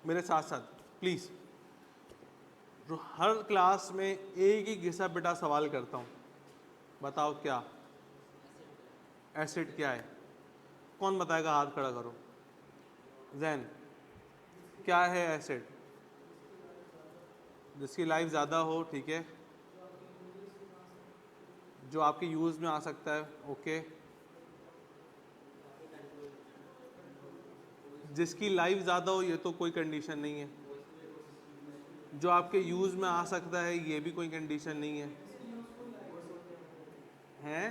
मेरे साथ साथ प्लीज़। हर क्लास में एक ही घिसा पिटा सवाल करता हूँ, बताओ क्या एसिड क्या है? कौन बताएगा? हाथ खड़ा करो। जैन, क्या है एसिड? जिसकी लाइफ ज़्यादा हो, ठीक है, जो आपके यूज़ में आ सकता है, ओके। जिसकी लाइफ ज़्यादा हो, ये तो कोई कंडीशन नहीं है। जो आपके यूज़ में आ सकता है, ये भी कोई कंडीशन नहीं है। हैं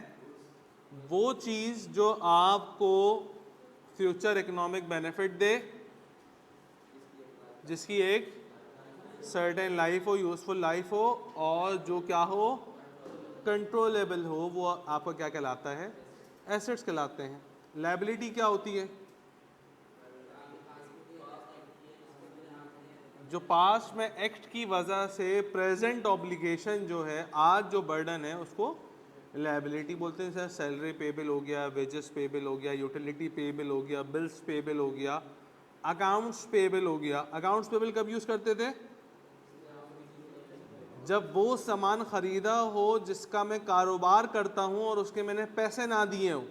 वो चीज़ जो आपको फ्यूचर इकोनॉमिक बेनिफिट दे, जिसकी एक सर्टेन लाइफ हो, यूजफुल लाइफ हो, और जो क्या हो, कंट्रोलेबल हो, वो आपका क्या कहलाता है? एसेट्स कहलाते हैं। लायबिलिटी क्या होती है? जो पास्ट में एक्ट की वजह से प्रेजेंट ऑब्लिगेशन जो है, आज जो बर्डन है, उसको लायबिलिटी बोलते हैं। जैसे सैलरी पेबल हो गया, वेजेस पेबल हो गया, यूटिलिटी पेबल हो गया, बिल्स पेबल हो गया, अकाउंट्स पेबल हो गया। अकाउंट्स पेबल कब यूज़ करते थे? जब वो सामान खरीदा हो जिसका मैं कारोबार करता हूँ और उसके मैंने पैसे ना दिए हो,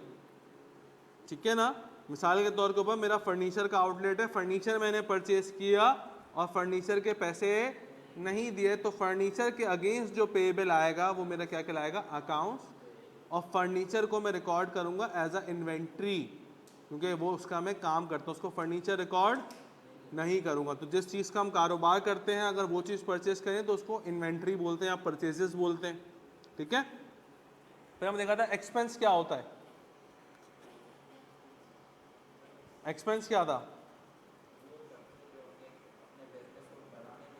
ठीक है ना। मिसाल के तौर के ऊपर मेरा फर्नीचर का आउटलेट है, फर्नीचर मैंने परचेज किया और फर्नीचर के पैसे नहीं दिए, तो फर्नीचर के अगेंस्ट जो पेबल आएगा वो मेरा क्या कहलाएगा? अकाउंट्स। और फर्नीचर को मैं रिकॉर्ड करूंगा एज अ इन्वेंट्री, क्योंकि वो उसका मैं काम करता हूँ, उसको फर्नीचर रिकॉर्ड नहीं करूंगा। तो जिस चीज़ का हम कारोबार करते हैं, अगर वो चीज़ परचेज करें तो उसको इन्वेंट्री बोलते हैं या परचेजेस बोलते हैं, ठीक है। फिर हमने देखा था एक्सपेंस क्या होता है। एक्सपेंस क्या था?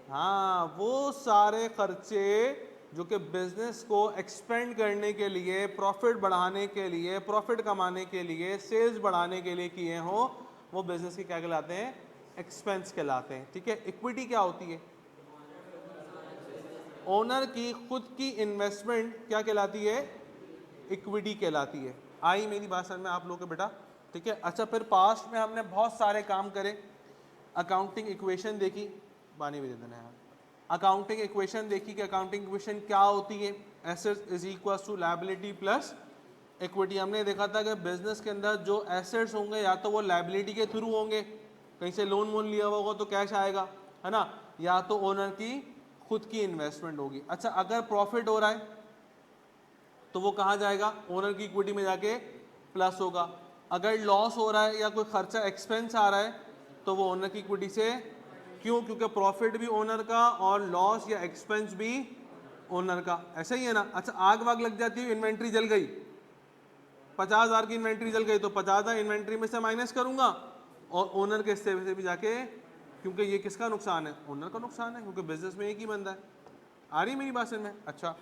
हाँ, वो सारे खर्चे जो कि बिजनेस को एक्सपेंड करने के लिए, प्रॉफिट बढ़ाने के लिए, प्रॉफिट कमाने के लिए, सेल्स बढ़ाने के लिए किए हो, वो बिजनेस के क्या कहलाते हैं? एक्सपेंस कहलाते हैं, ठीक है। इक्विटी क्या होती है? ओनर की खुद की इन्वेस्टमेंट क्या कहलाती है? इक्विटी कहलाती है। आई मेरी बात समझ में आप लोगों के बेटा? ठीक है। अच्छा, फिर पास्ट में हमने बहुत सारे काम करे। अकाउंटिंग इक्वेशन देखी, पानी भी दे देना है। अकाउंटिंग इक्वेशन देखी कि अकाउंटिंग इक्वेशन क्या होती है? Assets is equal to liability plus equity. हमने देखा था कि बिजनेस के अंदर जो एसेट्स होंगे या तो वो लायबिलिटी के थ्रू होंगे, कहीं से लोन वोन लिया होगा तो कैश आएगा, है ना, या तो ओनर की खुद की इन्वेस्टमेंट होगी। अच्छा, अगर प्रॉफिट हो रहा है तो वो कहाँ जाएगा? ओनर की इक्विटी में जाके प्लस होगा। अगर लॉस हो रहा है या कोई खर्चा एक्सपेंस आ रहा है तो वो ओनर की इक्विटी से, क्यों? क्योंकि प्रॉफिट भी ओनर का और लॉस या एक्सपेंस भी ओनर का। ऐसा ही है ना। अच्छा, आग वाग लग जाती है, इन्वेंट्री जल गई, 50,000 की इन्वेंट्री जल गई, तो 50,000 इन्वेंट्री में से माइनस करूंगा और ओनर के हिस्से से भी जाके, क्योंकि ये किसका नुकसान है? ओनर का नुकसान है, क्योंकि बिजनेस में एक ही बंदा है। आ रही मेरी बात समझ में? अच्छा,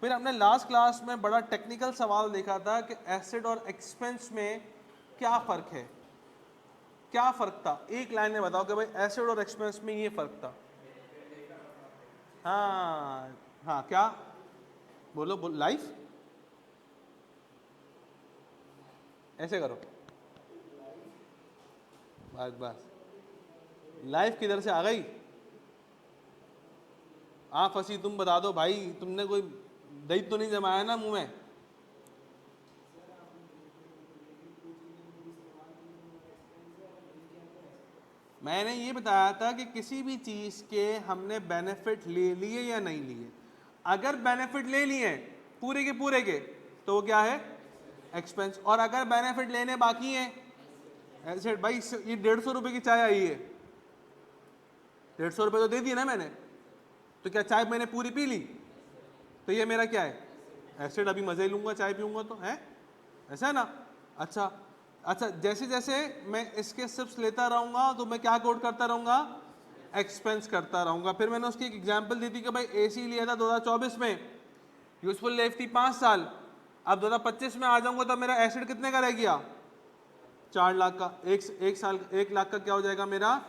फिर हमने लास्ट क्लास में बड़ा टेक्निकल सवाल देखा था कि एसेट और एक्सपेंस में क्या फ़र्क है। क्या फ़र्क था? एक लाइन में बताओ कि भाई एसेट और एक्सपेंस में ये फ़र्क था। हाँ हाँ, क्या बोलो? बोल, लाइफ ऐसे करो, बस बस। लाइफ किधर से आ गई? हाँ फंसी, तुम बता दो भाई, तुमने कोई दही तो नहीं जमाया ना मुंह में? मैंने ये बताया था कि किसी भी चीज़ के हमने बेनिफिट ले लिए या नहीं लिए। अगर बेनिफिट ले लिए पूरे के तो वो क्या है? एक्सपेंस। और अगर बेनिफिट लेने बाकी हैं, ऐसे भाई ये 150 रुपये की चाय आई है, 150 रुपये तो दे दिए ना मैंने, तो क्या चाय मैंने पूरी पी ली? तो ये मेरा क्या है? एसिड। अभी मज़े लूँगा, चाय पीऊँगा तो है, ऐसा है ना। अच्छा अच्छा, जैसे जैसे मैं इसके स्टेप्स लेता रहूँगा तो मैं क्या कोड करता रहूँगा? एक्सपेंस करता रहूँगा। फिर मैंने उसकी एक एग्जांपल दी थी कि भाई एसी लिया था 2024 में, यूजफुल लाइफ थी 5 साल। अब 2025 में आ जाऊँगा तो मेरा एसिड कितने का रह गया? 4 लाख का। एक साल 1 लाख का क्या हो जाएगा मेरा?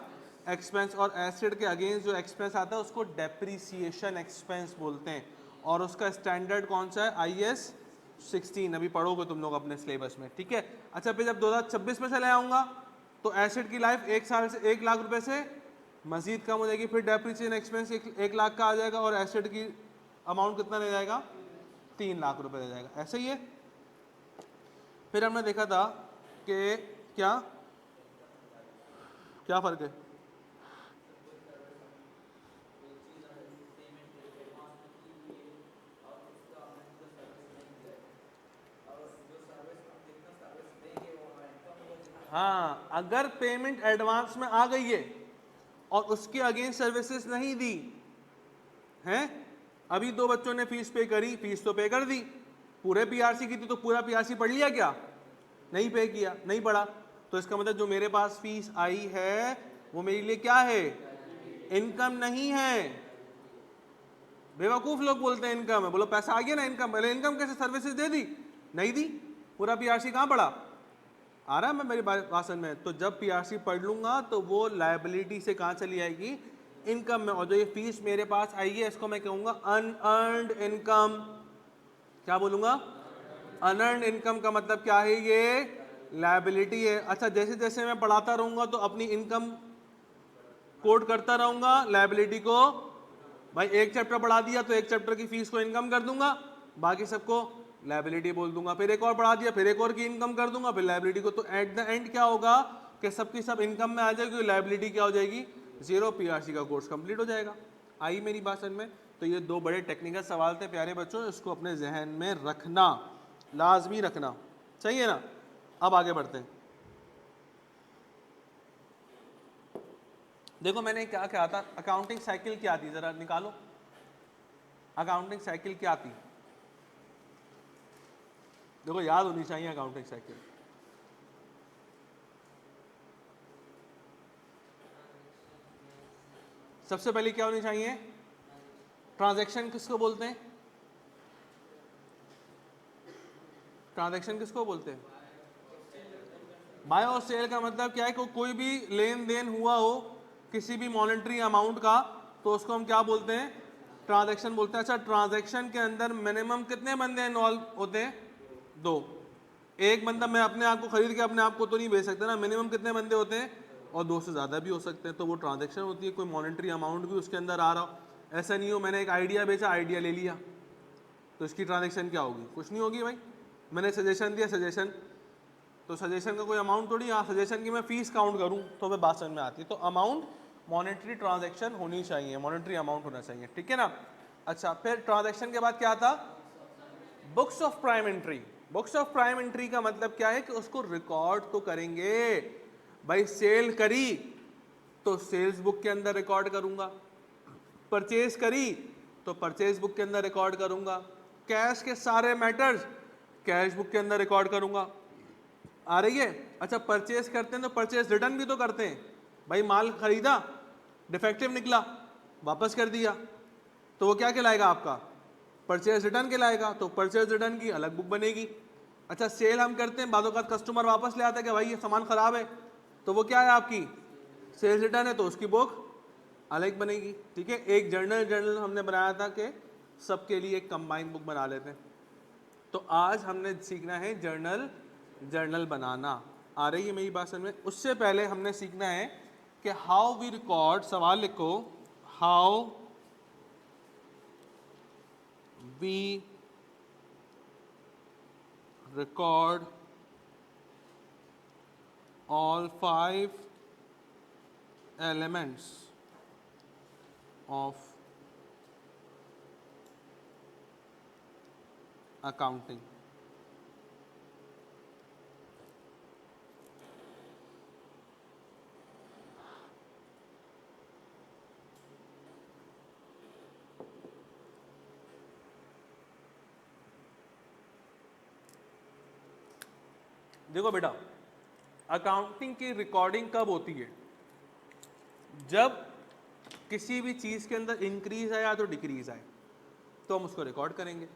एक्सपेंस। और एसिड के अगेंस्ट जो एक्सपेंस आता है उसको डेप्रीसिएशन एक्सपेंस बोलते हैं, और उसका स्टैंडर्ड कौन सा है? IS 16। अभी पढ़ोगे तुम लोग अपने सिलेबस में, ठीक है। अच्छा, फिर जब 2026 में चले आऊँगा तो एसिड की लाइफ 1 साल से 1 लाख रुपए से मजीद कम हो जाएगी, फिर डेप्रिसिएशन एक्सपेंस 1 लाख का आ जाएगा और एसेट की अमाउंट कितना ले जाएगा, 3 लाख रुपए ले जाएगा। ऐसे ही है। फिर हमने देखा था कि क्या क्या फर्क है, हाँ, अगर पेमेंट एडवांस में आ गई है और उसके अगेंस्ट सर्विसेज नहीं दी हैं, अभी 2 बच्चों ने फीस पे करी, फीस तो पे कर दी, पूरे पीआरसी की थी तो पूरा पीआरसी पढ़ लिया क्या, नहीं पे किया, नहीं पढ़ा, तो इसका मतलब जो मेरे पास फीस आई है वो मेरे लिए क्या है, इनकम नहीं है। बेवकूफ लोग बोलते हैं इनकम है, बोलो पैसा आ गया ना इनकम, पहले इनकम कैसे, सर्विसेज दे दी, नहीं दी, पूरा पीआरसी कहाँ पढ़ा, आ रहा है मैं मेरी भाषण में। तो जब पीआरसी पढ़ लूंगा तो वो लायबिलिटी से कहाँ चली आएगी, इनकम में, और जो ये फीस मेरे पास आई है इसको मैं कहूंगा अनअर्न्ड इनकम। क्या बोलूंगा, अनअर्न्ड इनकम का मतलब क्या है, ये लायबिलिटी है। अच्छा, जैसे जैसे मैं पढ़ाता रहूंगा तो अपनी इनकम कोड करता रहूंगा, लायबिलिटी को, भाई एक चैप्टर पढ़ा दिया तो एक चैप्टर की फीस को इनकम कर दूंगा, बाकी सबको लायबिलिटी बोल दूंगा, फिर एक और पढ़ा दिया फिर एक और की इनकम कर दूंगा, फिर लायबिलिटी को, तो एट द एंड क्या होगा कि सबकी सब इनकम में आ जाएगी, लायबिलिटी क्या हो जाएगी, जीरो, पीआरसी का कोर्स कंप्लीट हो जाएगा। आई मेरी बात समझ में। तो ये 2 बड़े टेक्निकल सवाल थे प्यारे बच्चों, इसको अपने जहन में रखना, लाजमी रखना, सही है ना। अब आगे बढ़ते हैं। देखो मैंने क्या कहा था, अकाउंटिंग साइकिल क्या थी, जरा निकालो, अकाउंटिंग साइकिल क्या थी, देखो याद होनी चाहिए अकाउंटिंग साइकिल। सबसे पहले क्या होनी चाहिए, ट्रांजैक्शन किसको बोलते हैं, ट्रांजैक्शन किसको बोलते हैं, बाय और सेल का मतलब क्या है, कोई भी लेन देन हुआ हो किसी भी मॉनेटरी अमाउंट का तो उसको हम क्या बोलते हैं, ट्रांजैक्शन बोलते हैं। अच्छा, ट्रांजैक्शन के अंदर मिनिमम कितने बंदे इन्वॉल्व होते हैं, 2। एक बंदा, मैं अपने आप को खरीद के अपने आप को तो नहीं बेच सकता ना, मिनिमम कितने बंदे होते हैं, और 2 से ज़्यादा भी हो सकते हैं, तो वो ट्रांजैक्शन होती है। कोई मॉनेटरी अमाउंट भी उसके अंदर आ रहा हो, ऐसा नहीं हो मैंने एक आइडिया बेचा, आइडिया ले लिया, तो इसकी ट्रांजैक्शन क्या होगी, कुछ नहीं होगी भाई। मैंने सजेशन दिया, सजेशन, तो सजेशन का कोई अमाउंट थोड़ी, हाँ सजेशन की मैं फीस काउंट करूँ तो वे बात समझ में आती है। तो अमाउंट मॉनेटरी ट्रांजैक्शन होनी चाहिए, मॉनेटरी अमाउंट होना चाहिए, ठीक है ना। अच्छा, फिर ट्रांजैक्शन के बाद क्या था, books of prime entry. Books of prime entry का मतलब क्या है कि उसको रिकॉर्ड तो करेंगे भाई, सेल करी तो सेल्स बुक के अंदर रिकॉर्ड करूंगा, परचेज करी तो परचेज बुक के अंदर रिकॉर्ड करूंगा, कैश के सारे मैटर्स कैश बुक के अंदर रिकॉर्ड करूंगा, आ रही है। अच्छा, परचेज करते हैं तो परचेज रिटर्न भी तो करते हैं भाई, माल खरीदा डिफेक्टिव निकला वापस कर दिया, तो वो क्या कहलाएगा आपका, परचेज रिटर्न कहलाएगा, तो परचेज रिटर्न की अलग बुक बनेगी। अच्छा, सेल हम करते हैं, बादों का कस्टमर वापस ले आता है कि भाई ये सामान खराब है, तो वो क्या है आपकी सेल्स रिटर्न है, तो उसकी बुक अलग बनेगी, ठीक है। एक जर्नल हमने बनाया था कि सबके लिए एक कंबाइन बुक बना लेते हैं, तो आज हमने सीखना है जर्नल बनाना। आ रही है मेरी बात समझ में। उससे पहले हमने सीखना है कि हाउ वी रिकॉर्ड, सवाल लिखो, how we record all 5 elements of accounting। देखो बेटा, अकाउंटिंग की रिकॉर्डिंग कब होती है, जब किसी भी चीज़ के अंदर इंक्रीज आया तो डिक्रीज आए तो हम उसको रिकॉर्ड करेंगे।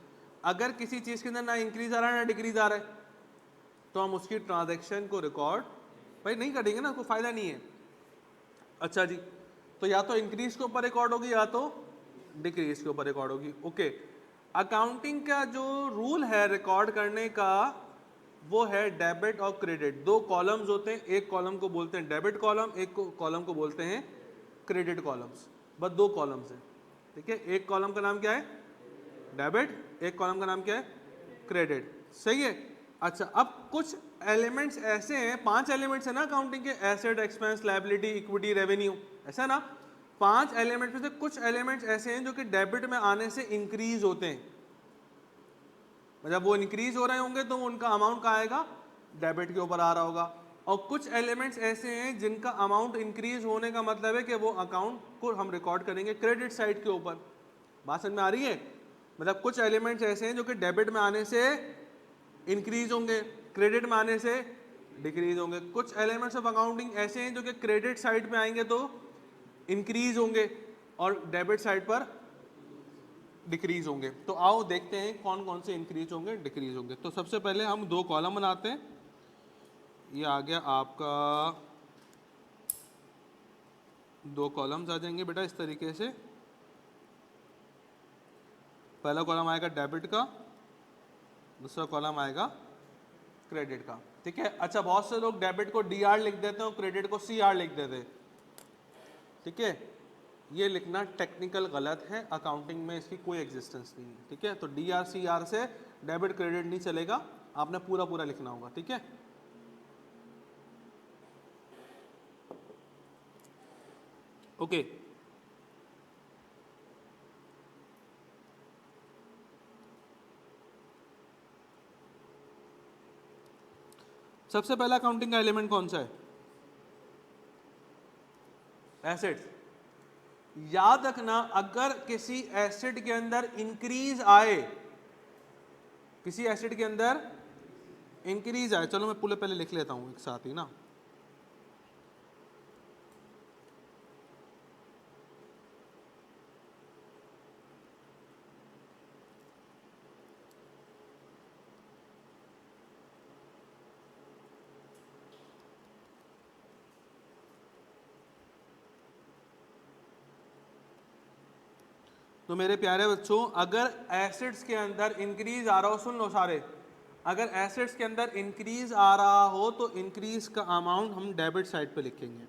अगर किसी चीज़ के अंदर ना इंक्रीज आ रहा है ना डिक्रीज आ रहा है तो हम उसकी ट्रांजैक्शन को रिकॉर्ड भाई नहीं करेंगे ना, कोई फ़ायदा नहीं है। अच्छा जी, तो या तो इंक्रीज के ऊपर रिकॉर्ड होगी या तो डिक्रीज के ऊपर रिकॉर्ड होगी, ओके। अकाउंटिंग का जो रूल है रिकॉर्ड करने का वो है डेबिट और क्रेडिट। 2 कॉलम्स होते हैं, एक कॉलम को बोलते हैं डेबिट कॉलम, एक कॉलम को बोलते हैं क्रेडिट कॉलम्स, बस 2 कॉलम्स हैं, ठीक है। एक कॉलम का नाम क्या है डेबिट, एक कॉलम का नाम क्या है क्रेडिट, सही है। अच्छा, अब कुछ एलिमेंट्स ऐसे हैं, 5 एलिमेंट्स है ना अकाउंटिंग के, asset, expense, liability, equity, revenue, ऐसा ना। 5 एलिमेंट्स में से कुछ एलिमेंट्स ऐसे हैं जो कि डेबिट में आने से इंक्रीज होते हैं, मतलब वो इंक्रीज हो रहे होंगे तो उनका अमाउंट कहाँ आएगा, डेबिट के ऊपर आ रहा होगा। और कुछ एलिमेंट्स ऐसे हैं जिनका अमाउंट इंक्रीज होने का मतलब है कि वो अकाउंट को हम रिकॉर्ड करेंगे क्रेडिट साइड के ऊपर। बात समझ में आ रही है? मतलब कुछ एलिमेंट्स ऐसे हैं जो कि डेबिट में आने से इंक्रीज होंगे, क्रेडिट में आने से डिक्रीज होंगे। कुछ एलिमेंट्स ऑफ अकाउंटिंग ऐसे हैं जो कि क्रेडिट साइड पे आएंगे तो इंक्रीज होंगे और डेबिट साइड पर डिक्रीज होंगे। तो आओ देखते हैं कौन कौन से इंक्रीज होंगे, डिक्रीज होंगे। तो सबसे पहले हम 2 कॉलम बनाते हैं। ये आ गया आपका 2 कॉलम्स आ जाएंगे बेटा इस तरीके से। पहला कॉलम आएगा डेबिट का, दूसरा कॉलम आएगा क्रेडिट का, ठीक है। अच्छा, बहुत से लोग डेबिट को डी आर लिख देते हैं और क्रेडिट को सी आर लिख देते हैं, ठीक है। ये लिखना टेक्निकल गलत है, अकाउंटिंग में इसकी कोई एग्जिस्टेंस नहीं है, ठीक है। तो डी आर सी आर से डेबिट क्रेडिट नहीं चलेगा, आपने पूरा पूरा लिखना होगा, ठीक है। ओके, सबसे पहला अकाउंटिंग का एलिमेंट कौन सा है, एसेट्स। याद रखना, अगर किसी एसेट के अंदर इंक्रीज आए, किसी एसेट के अंदर इंक्रीज आए, चलो मैं पूरे पहले लिख लेता हूं एक साथ ही ना। तो मेरे प्यारे बच्चों, अगर एसेट्स के अंदर इंक्रीज आ रहा हो, सुन लो सारे, अगर एसेट्स के अंदर इंक्रीज आ रहा हो तो इंक्रीज का अमाउंट हम डेबिट साइड पे लिखेंगे।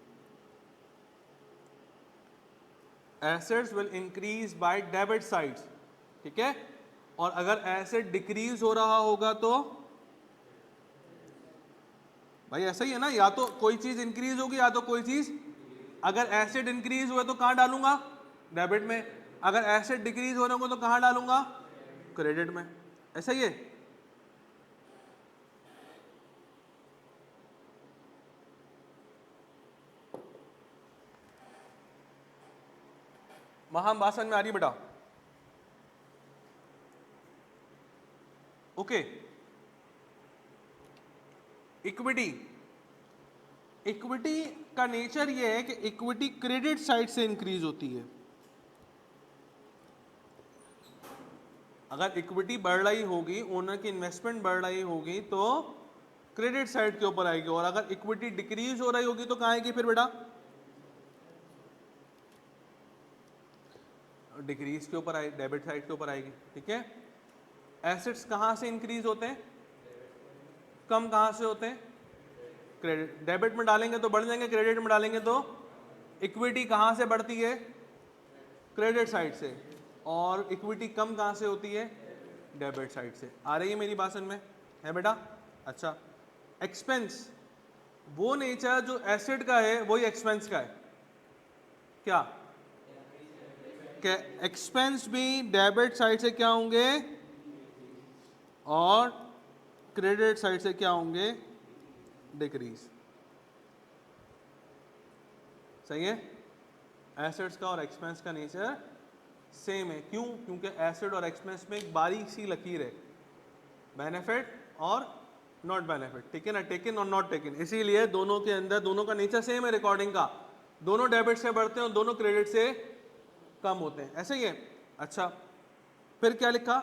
Assets will increase by debit side, ठीक है। और अगर एसेट डिक्रीज हो रहा होगा तो भाई ऐसा ही है ना, या तो कोई चीज इंक्रीज होगी या तो कोई चीज, अगर एसेट इंक्रीज हुए तो कहां डालूंगा, डेबिट में। अगर एसेट डिक्रीज होने को तो कहां डालूंगा, क्रेडिट में। ऐसा ही है। वहां बात समझ में आ रही बेटा? Okay, equity. इक्विटी का नेचर ये है कि इक्विटी क्रेडिट साइड से इंक्रीज होती है। अगर इक्विटी बढ़ रही होगी, ओनर की इन्वेस्टमेंट बढ़ रही होगी तो क्रेडिट साइड के ऊपर आएगी, और अगर इक्विटी डिक्रीज हो रही होगी तो कहां आएगी फिर बेटा, डिक्रीज के ऊपर आएगी, डेबिट साइड के ऊपर आएगी, ठीक है। एसेट्स कहां से इंक्रीज होते हैं, कम कहां से होते हैं, क्रेडिट। डेबिट में डालेंगे तो बढ़ जाएंगे, क्रेडिट में डालेंगे तो इक्विटी कहां से बढ़ती है, क्रेडिट साइड से, और इक्विटी कम कहां से होती है, डेबिट साइड से। आ रही है मेरी बात समझ में है बेटा? अच्छा, एक्सपेंस, वो नेचर जो एसेट का है वही एक्सपेंस का है। क्या एक्सपेंस भी डेबिट साइड से क्या होंगे और क्रेडिट साइड से क्या होंगे, डिक्रीज। सही है। एसेट्स का और एक्सपेंस का नेचर सेम है। क्यों? क्योंकि एसेट और एक्सपेंस में एक बारीक सी लकीर है, बेनिफिट और नॉट बेनिफिट, ठीक है ना, टेकन और नॉट टेकन। इसीलिए दोनों के अंदर दोनों का नेचर सेम है रिकॉर्डिंग का, दोनों डेबिट से बढ़ते हैं और दोनों क्रेडिट से कम होते हैं, ऐसे ही है। अच्छा, फिर क्या लिखा,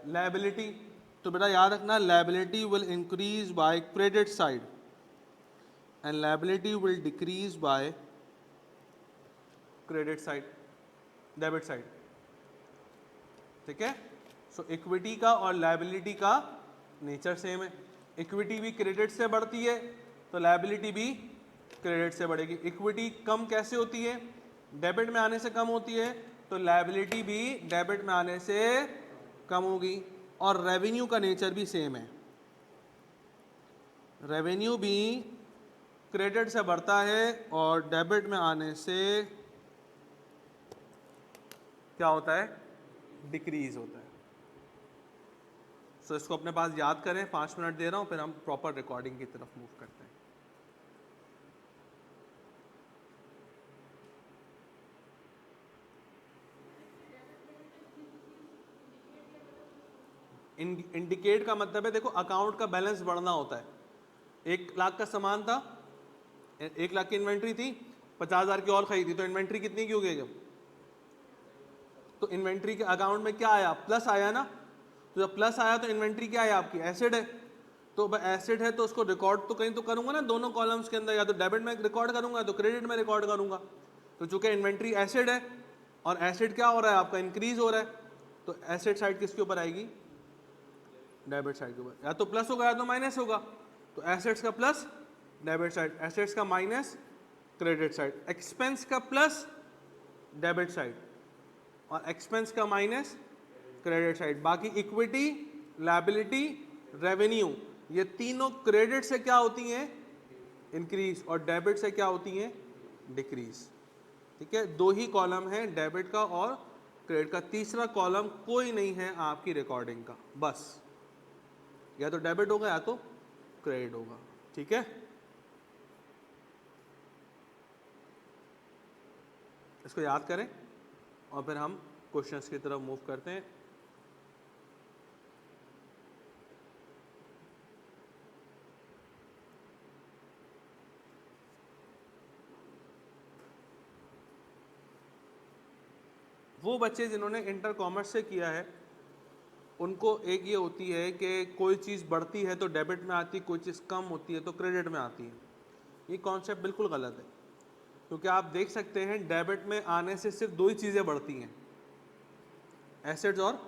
लायबिलिटी। तो बेटा याद रखना, liability will increase by credit side and liability will decrease by credit side, debit side, ठीक है। सो इक्विटी का और लायबिलिटी का नेचर सेम है। इक्विटी भी क्रेडिट से बढ़ती है तो लायबिलिटी भी क्रेडिट से बढ़ेगी। इक्विटी कम कैसे होती है, डेबिट में आने से कम होती है, तो लायबिलिटी भी डेबिट में आने से कम होगी। और रेवेन्यू का नेचर भी सेम है, रेवेन्यू भी क्रेडिट से बढ़ता है और डेबिट में आने से क्या होता है, डिक्रीज होता है। सो इसको अपने पास याद करें, 5 मिनट दे रहा हूं, फिर हम प्रॉपर रिकॉर्डिंग की तरफ मूव करते हैं। इंडिकेट का मतलब है, देखो अकाउंट का बैलेंस बढ़ना होता है। 1 लाख का सामान था, 1 लाख की इन्वेंट्री थी, 50,000 की और खरीदी, तो इन्वेंट्री कितनी की होगी? तो इन्वेंट्री के अकाउंट में क्या आया? प्लस आया ना। तो जब प्लस आया तो इन्वेंट्री क्या है आपकी? एसेट है। तो एसेट है तो उसको रिकॉर्ड तो कहीं तो करूंगा ना, दोनों कॉलम्स के अंदर, या तो डेबिट में रिकॉर्ड करूंगा तो क्रेडिट में रिकॉर्ड करूंगा। तो चूंकि इन्वेंट्री एसेट है और एसेट क्या हो रहा है आपका? इंक्रीज हो रहा है, तो एसेट साइड किसके ऊपर आएगी? डेबिट साइड के ऊपर। या तो प्लस होगा या तो माइनस होगा। तो एसेट्स का प्लस डेबिट साइड, एसेट्स का माइनस क्रेडिट साइड, एक्सपेंस का प्लस डेबिट साइड और एक्सपेंस का माइनस क्रेडिट साइड। बाकी इक्विटी, लायबिलिटी, रेवेन्यू, ये तीनों क्रेडिट से क्या होती हैं? इंक्रीज, और डेबिट से क्या होती हैं? डिक्रीज। ठीक है, 2 ही कॉलम है डेबिट का और क्रेडिट का, तीसरा कॉलम कोई नहीं है आपकी रिकॉर्डिंग का, बस या तो डेबिट होगा या तो क्रेडिट होगा। ठीक है, इसको याद करें और फिर हम क्वेश्चंस की तरफ मूव करते हैं। वो बच्चे जिन्होंने इंटर कॉमर्स से किया है उनको एक ये होती है कि कोई चीज़ बढ़ती है तो डेबिट में आती है, कोई चीज़ कम होती है तो क्रेडिट में आती है। ये कॉन्सेप्ट बिल्कुल गलत है, क्योंकि आप देख सकते हैं डेबिट में आने से सिर्फ 2 ही चीज़ें बढ़ती हैं, एसेट्स और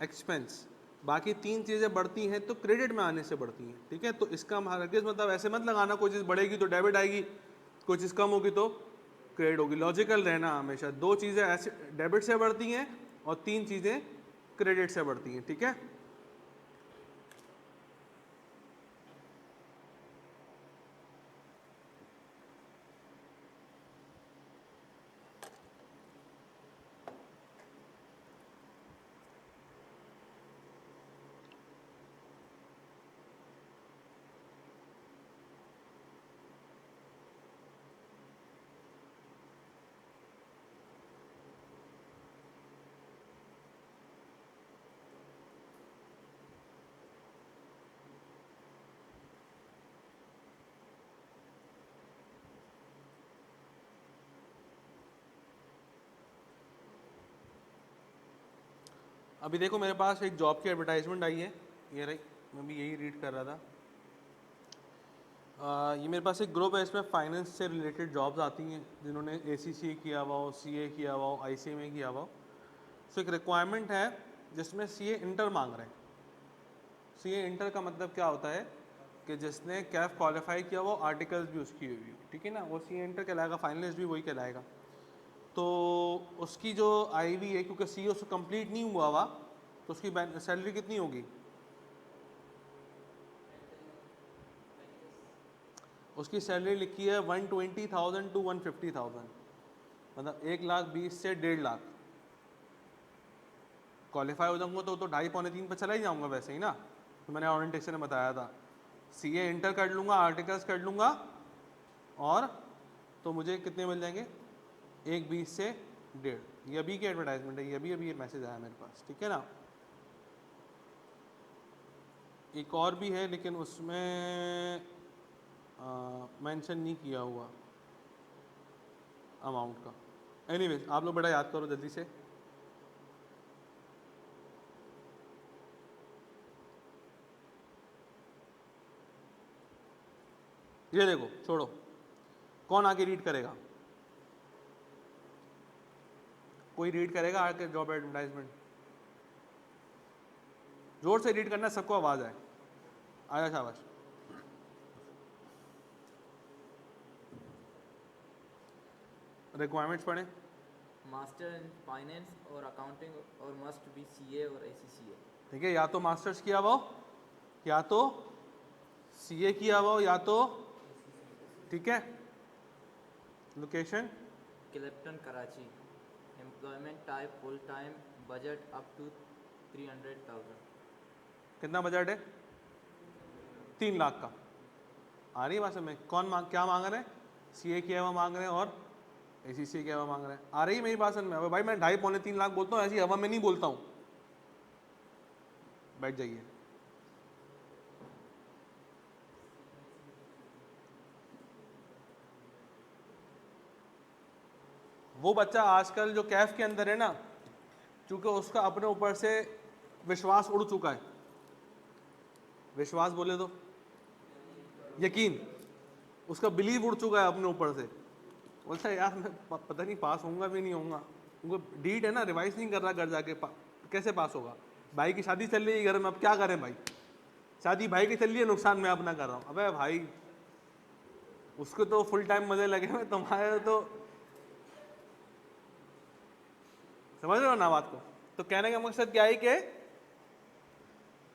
एक्सपेंस। बाकी 3 चीज़ें बढ़ती हैं तो क्रेडिट में आने से बढ़ती हैं। ठीक है, तो इसका हरगिज़ मतलब ऐसे मत लगाना कोई चीज़ बढ़ेगी तो डेबिट आएगी, कोई चीज़ कम होगी तो क्रेडिट होगी। लॉजिकल रहना हमेशा, 2 चीज़ें ऐसे डेबिट से बढ़ती हैं और 3 चीज़ें क्रेडिट से बढ़ती हैं। ठीक है, अभी देखो मेरे पास एक जॉब की एडवर्टाइजमेंट आई है, ये रही, मैं भी यही रीड कर रहा था। ये मेरे पास एक ग्रुप है, इसमें फाइनेंस से रिलेटेड जॉब्स आती हैं, जिन्होंने ACCA किया हुआ हो, CA किया हुआ हो, ICA किया हुआ हो। सो एक रिक्वायरमेंट है जिसमें CA इंटर मांग रहे हैं। CA इंटर का मतलब क्या होता है कि जिसने कैफ क्वालिफाई किया वो आर्टिकल्स भी उसकी हुई, ठीक है ना, वो CA इंटर कहलाएगा, फाइनलिस्ट भी वही कहलाएगा। तो उसकी जो IV है, क्योंकि CA उसको कंप्लीट नहीं हुआ हुआ, तो उसकी सैलरी कितनी होगी? उसकी सैलरी लिखी है 120,000 to 150,000, मतलब 1,20,000 से 1.5 लाख। क्वालिफाई हो जाऊंगा तो 2.5-3 पे चला ही जाऊंगा वैसे ही ना, तो मैंने ओरिएंटेशन में बताया था। CA इंटर कर लूँगा, आर्टिकल्स कर लूँगा, और तो मुझे कितने मिल जाएंगे? 1,20 से 1.5। ये अभी की एडवर्टाइजमेंट है, ये अभी ये मैसेज आया मेरे पास, ठीक है ना। एक और भी है लेकिन उसमें मेंशन नहीं किया हुआ अमाउंट का। एनीवेज आप लोग बड़ा याद करो जल्दी से। ये देखो, छोड़ो, कौन आगे रीड करेगा? कोई रीड करेगा आके जॉब एडवर्टाइजमेंट? जोर से रीड करना, सबको आवाज आए। आया, शाबाश। रिक्वायरमेंट्स पढ़ें। मास्टर इन फाइनेंस और अकाउंटिंग और मस्ट बी सीए और ACCA। ठीक है, या तो मास्टर्स किया हुआ हो, या तो सीए किया हुआ हो, या तो, ठीक है। Location Clifton Karachi. Employment type full time. Budget up to 300,000। कितना बजट है? 3 लाख का। आ रही है बात में? क्या मांग रहे हैं? सीए किया हुआ मांग रहे हैं और ACCA किया हुआ मांग रहे हैं। आ रही है मेरी बात में? अब भाई मैं 2.5-3 लाख बोलता हूँ, ऐसी हवा में नहीं बोलता हूँ। बैठ जाइए। वो बच्चा आजकल जो कैफ के अंदर है ना, क्योंकि उसका अपने ऊपर से विश्वास उड़ चुका है। विश्वास बोले तो यकीन, उसका बिलीव उड़ चुका है अपने ऊपर से। बोलता है यार मैं पता नहीं पास होऊंगा भी नहीं होऊंगा। उनको डीट है ना, रिवाइज नहीं कर रहा घर जाके, कैसे पास होगा? भाई की शादी चल रही है घर में, अब क्या करें भाई? शादी भाई की चल रही है, नुकसान मैं अपना कर रहा हूँ। अबे भाई उसको तो फुल टाइम मजे लगे हुए, तुम्हारे तो समझ रहे हो ना बात को? तो कहने का मकसद क्या है कि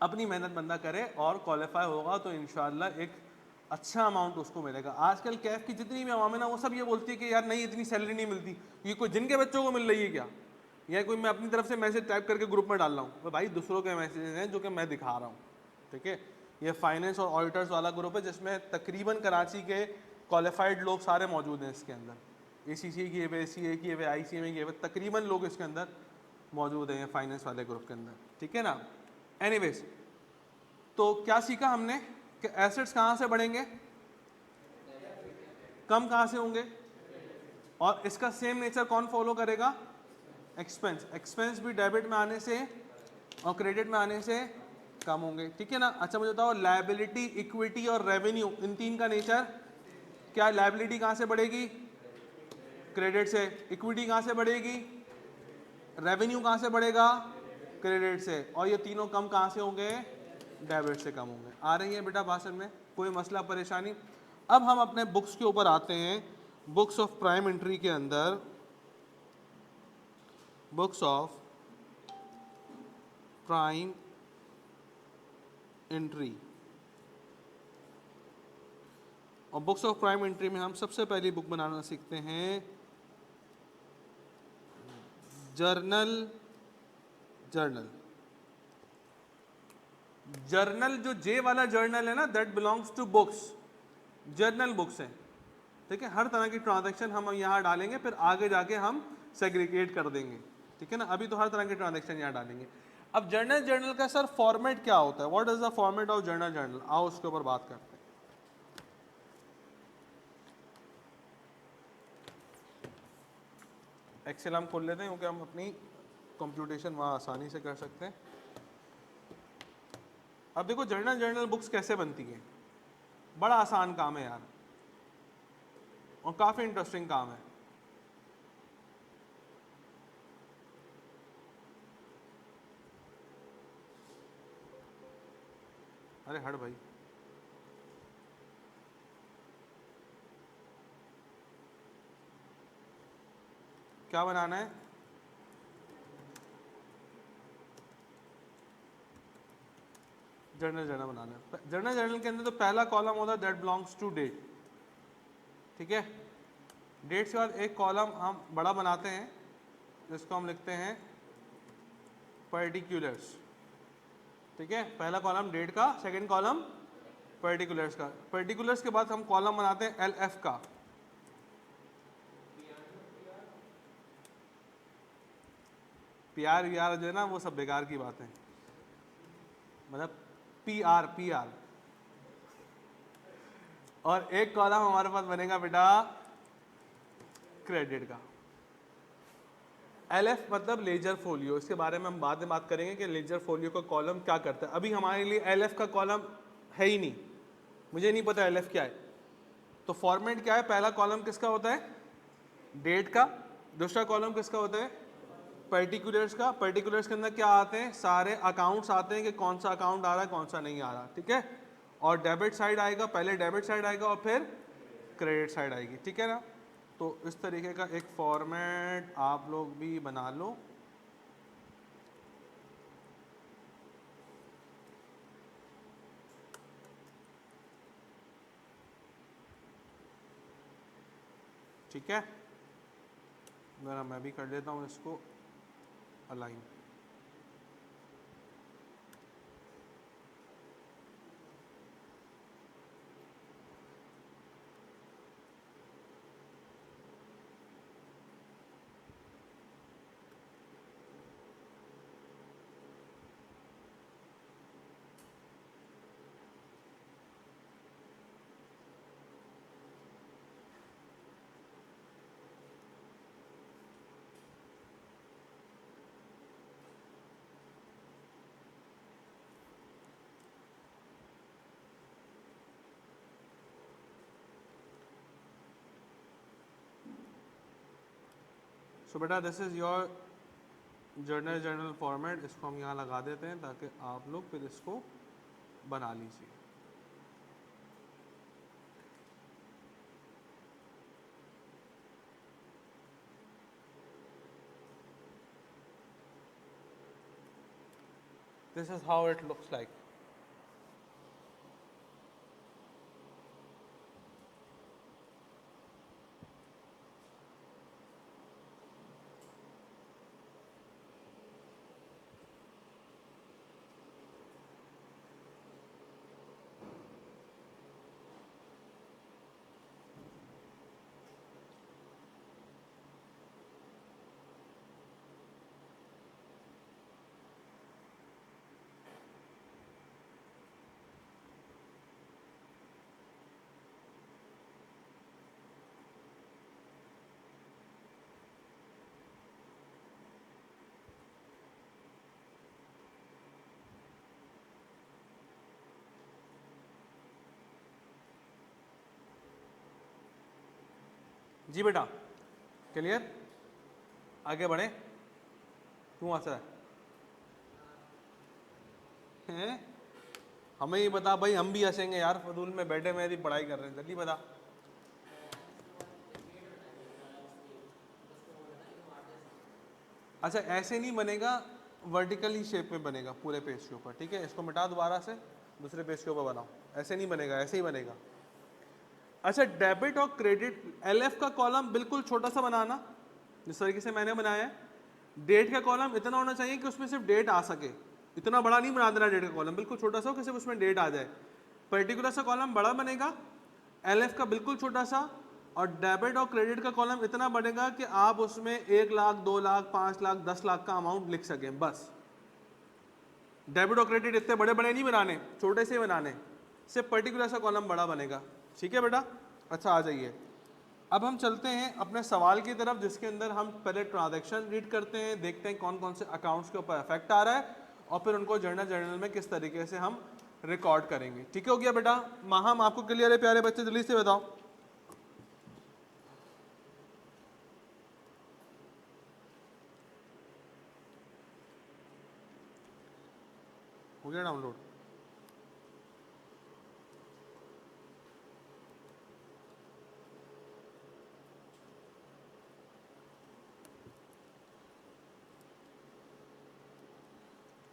अपनी मेहनत बंदा करे और क्वालिफाई होगा तो इंशाल्लाह एक अच्छा अमाउंट उसको मिलेगा। आजकल कैफ की जितनी भी अवाम है ना, वो सब ये बोलती है कि यार नहीं इतनी सैलरी नहीं मिलती। ये कोई जिनके बच्चों को मिल रही है क्या? या कोई मैं अपनी तरफ से मैसेज टाइप करके ग्रुप में डाल रहा हूँ? भाई दूसरों के मैसेज हैं जो कि मैं दिखा रहा हूँ। ठीक है, ये फाइनेंस और ऑडिटर्स वाला ग्रुप है जिसमें तकरीबन कराची के क्वालिफाइड लोग सारे मौजूद हैं इसके अंदर। ACCA किए हुए, CA किए हुए, ICA में किए हुए, तकरीबन लोग इसके अंदर मौजूद हैं फाइनेंस वाले ग्रुप के अंदर। ठीक है ना? एनीवेज, तो क्या सीखा हमने कि एसेट्स कहाँ से बढ़ेंगे, कम कहाँ से होंगे, और इसका सेम नेचर कौन फॉलो करेगा? एक्सपेंस। एक्सपेंस भी डेबिट में आने से और क्रेडिट में आने से कम होंगे। ठीक है ना? अच्छा मुझे बताओ, लायबिलिटी, इक्विटी और रेवेन्यू, इन तीन का नेचर क्या? लायबिलिटी कहाँ से बढ़ेगी? क्रेडिट से। इक्विटी कहाँ से बढ़ेगी? रेवेन्यू कहाँ से बढ़ेगा? क्रेडिट से। और ये तीनों कम कहाँ से होंगे? डेबिट से कम होंगे। आ रही है बेटा भाषण में? कोई मसला परेशानी? अब हम अपने बुक्स के ऊपर आते हैं। बुक्स ऑफ प्राइम एंट्री के अंदर, बुक्स ऑफ प्राइम एंट्री, और बुक्स ऑफ प्राइम एंट्री में हम सबसे पहली बुक बनाना सीखते हैं जर्नल। जर्नल जर्नल जो जे वाला जर्नल है ना, that belongs to books. Journal books हैं। ठीक है, हर तरह की ट्रांजैक्शन हम यहाँ डालेंगे, फिर आगे जाके हम सेग्रीगेट कर देंगे। ठीक है ना? अभी तो हर तरह की ट्रांजैक्शन यहाँ डालेंगे। अब जर्नल का सर फॉर्मेट क्या होता है? What is the format of journal? आओ उसके ऊपर बात करते हैं। एक्सेल हम खोल लेते हैं क्योंकि हम अपनी कंप्यूटेशन वहाँ आसानी से कर सकते हैं। अब देखो जर्नल बुक्स कैसे बनती हैं। बड़ा आसान काम है यार, और काफ़ी इंटरेस्टिंग काम है। अरे हट भाई, क्या बनाना है? जर्नल बनाना है। जर्नल के अंदर तो पहला कॉलम होता है दैट बिलोंग्स टू डेट। ठीक है, डेट के बाद एक कॉलम हम बड़ा बनाते हैं जिसको हम लिखते हैं पर्टिकुलर्स। ठीक है, पहला कॉलम डेट का, सेकंड कॉलम पर्टिकुलर्स का। पर्टिकुलर्स के बाद हम कॉलम बनाते हैं LF का। PR जो है ना, वो सब बेकार की बात है। मतलब PR। और एक कॉलम हमारे पास बनेगा बेटा क्रेडिट का। LF मतलब लेजर फोलियो। इसके बारे में हम बाद में बात करेंगे कि लेजर फोलियो का कॉलम क्या करता है। अभी हमारे लिए LF का कॉलम है ही नहीं, मुझे नहीं पता LF क्या है। तो फॉर्मेट क्या है? पहला कॉलम किसका होता है? डेट का। दूसरा कॉलम किसका होता है? पर्टिकुलर्स का। पर्टिकुलर्स के अंदर क्या आते हैं? सारे अकाउंट्स आते हैं कि कौन सा अकाउंट आ रहा है, कौन सा नहीं आ रहा। ठीक है, और डेबिट साइड आएगा, पहले डेबिट साइड आएगा और फिर क्रेडिट साइड आएगी। ठीक है ना? तो इस तरीके का एक फॉर्मेट आप लोग भी बना लो। ठीक है, ज़रा मैं भी कर देता हूँ इसको अलाइन। सो बेटा this is your journal format, इसको हम यहाँ लगा देते हैं ताकि आप लोग फिर इसको बना लीजिए। This is how it looks like. जी बेटा क्लियर, आगे बढ़े। क्यों हंस रहा है? हमें ही बता भाई, हम भी हंसेंगे यार, फजूल में बैठे मेरी पढ़ाई कर रहे हैं, जल्दी बता। अच्छा ऐसे नहीं बनेगा, वर्टिकली शेप में बनेगा पूरे पेज के ऊपर। ठीक है, इसको मिटा दोबारा से, दूसरे पेज के ऊपर बनाओ। ऐसे नहीं बनेगा, ऐसे ही बनेगा। अच्छा डेबिट और क्रेडिट, एलएफ का कॉलम बिल्कुल छोटा सा बनाना जिस तरीके से मैंने बनाया है। डेट का कॉलम इतना होना चाहिए कि उसमें सिर्फ डेट आ सके, इतना बड़ा नहीं बना देना डेट का कॉलम, बिल्कुल छोटा सा हो कि सिर्फ उसमें डेट आ जाए। पर्टिकुलर सा कॉलम बड़ा बनेगा, एलएफ का बिल्कुल छोटा सा, और डेबिट और क्रेडिट का कॉलम इतना बनेगा कि आप उसमें 1 लाख 2 लाख 5 लाख 10 लाख का अमाउंट लिख सकें बस। डेबिट और क्रेडिट इतने बड़े बड़े नहीं बनाने, छोटे से बनाने, सिर्फ पर्टिकुलर सा कॉलम बड़ा बनेगा। ठीक है बेटा, अच्छा आ जाइए। अब हम चलते हैं अपने सवाल की तरफ, जिसके अंदर हम पहले ट्रांजैक्शन रीड करते हैं, देखते हैं कौन कौन से अकाउंट्स के ऊपर इफेक्ट आ रहा है, और फिर उनको जर्नल में किस तरीके से हम रिकॉर्ड करेंगे। ठीक हो गया बेटा? माहम आपको क्लियर है प्यारे बच्चे? जल्दी से बताओ। हो गया डाउनलोड?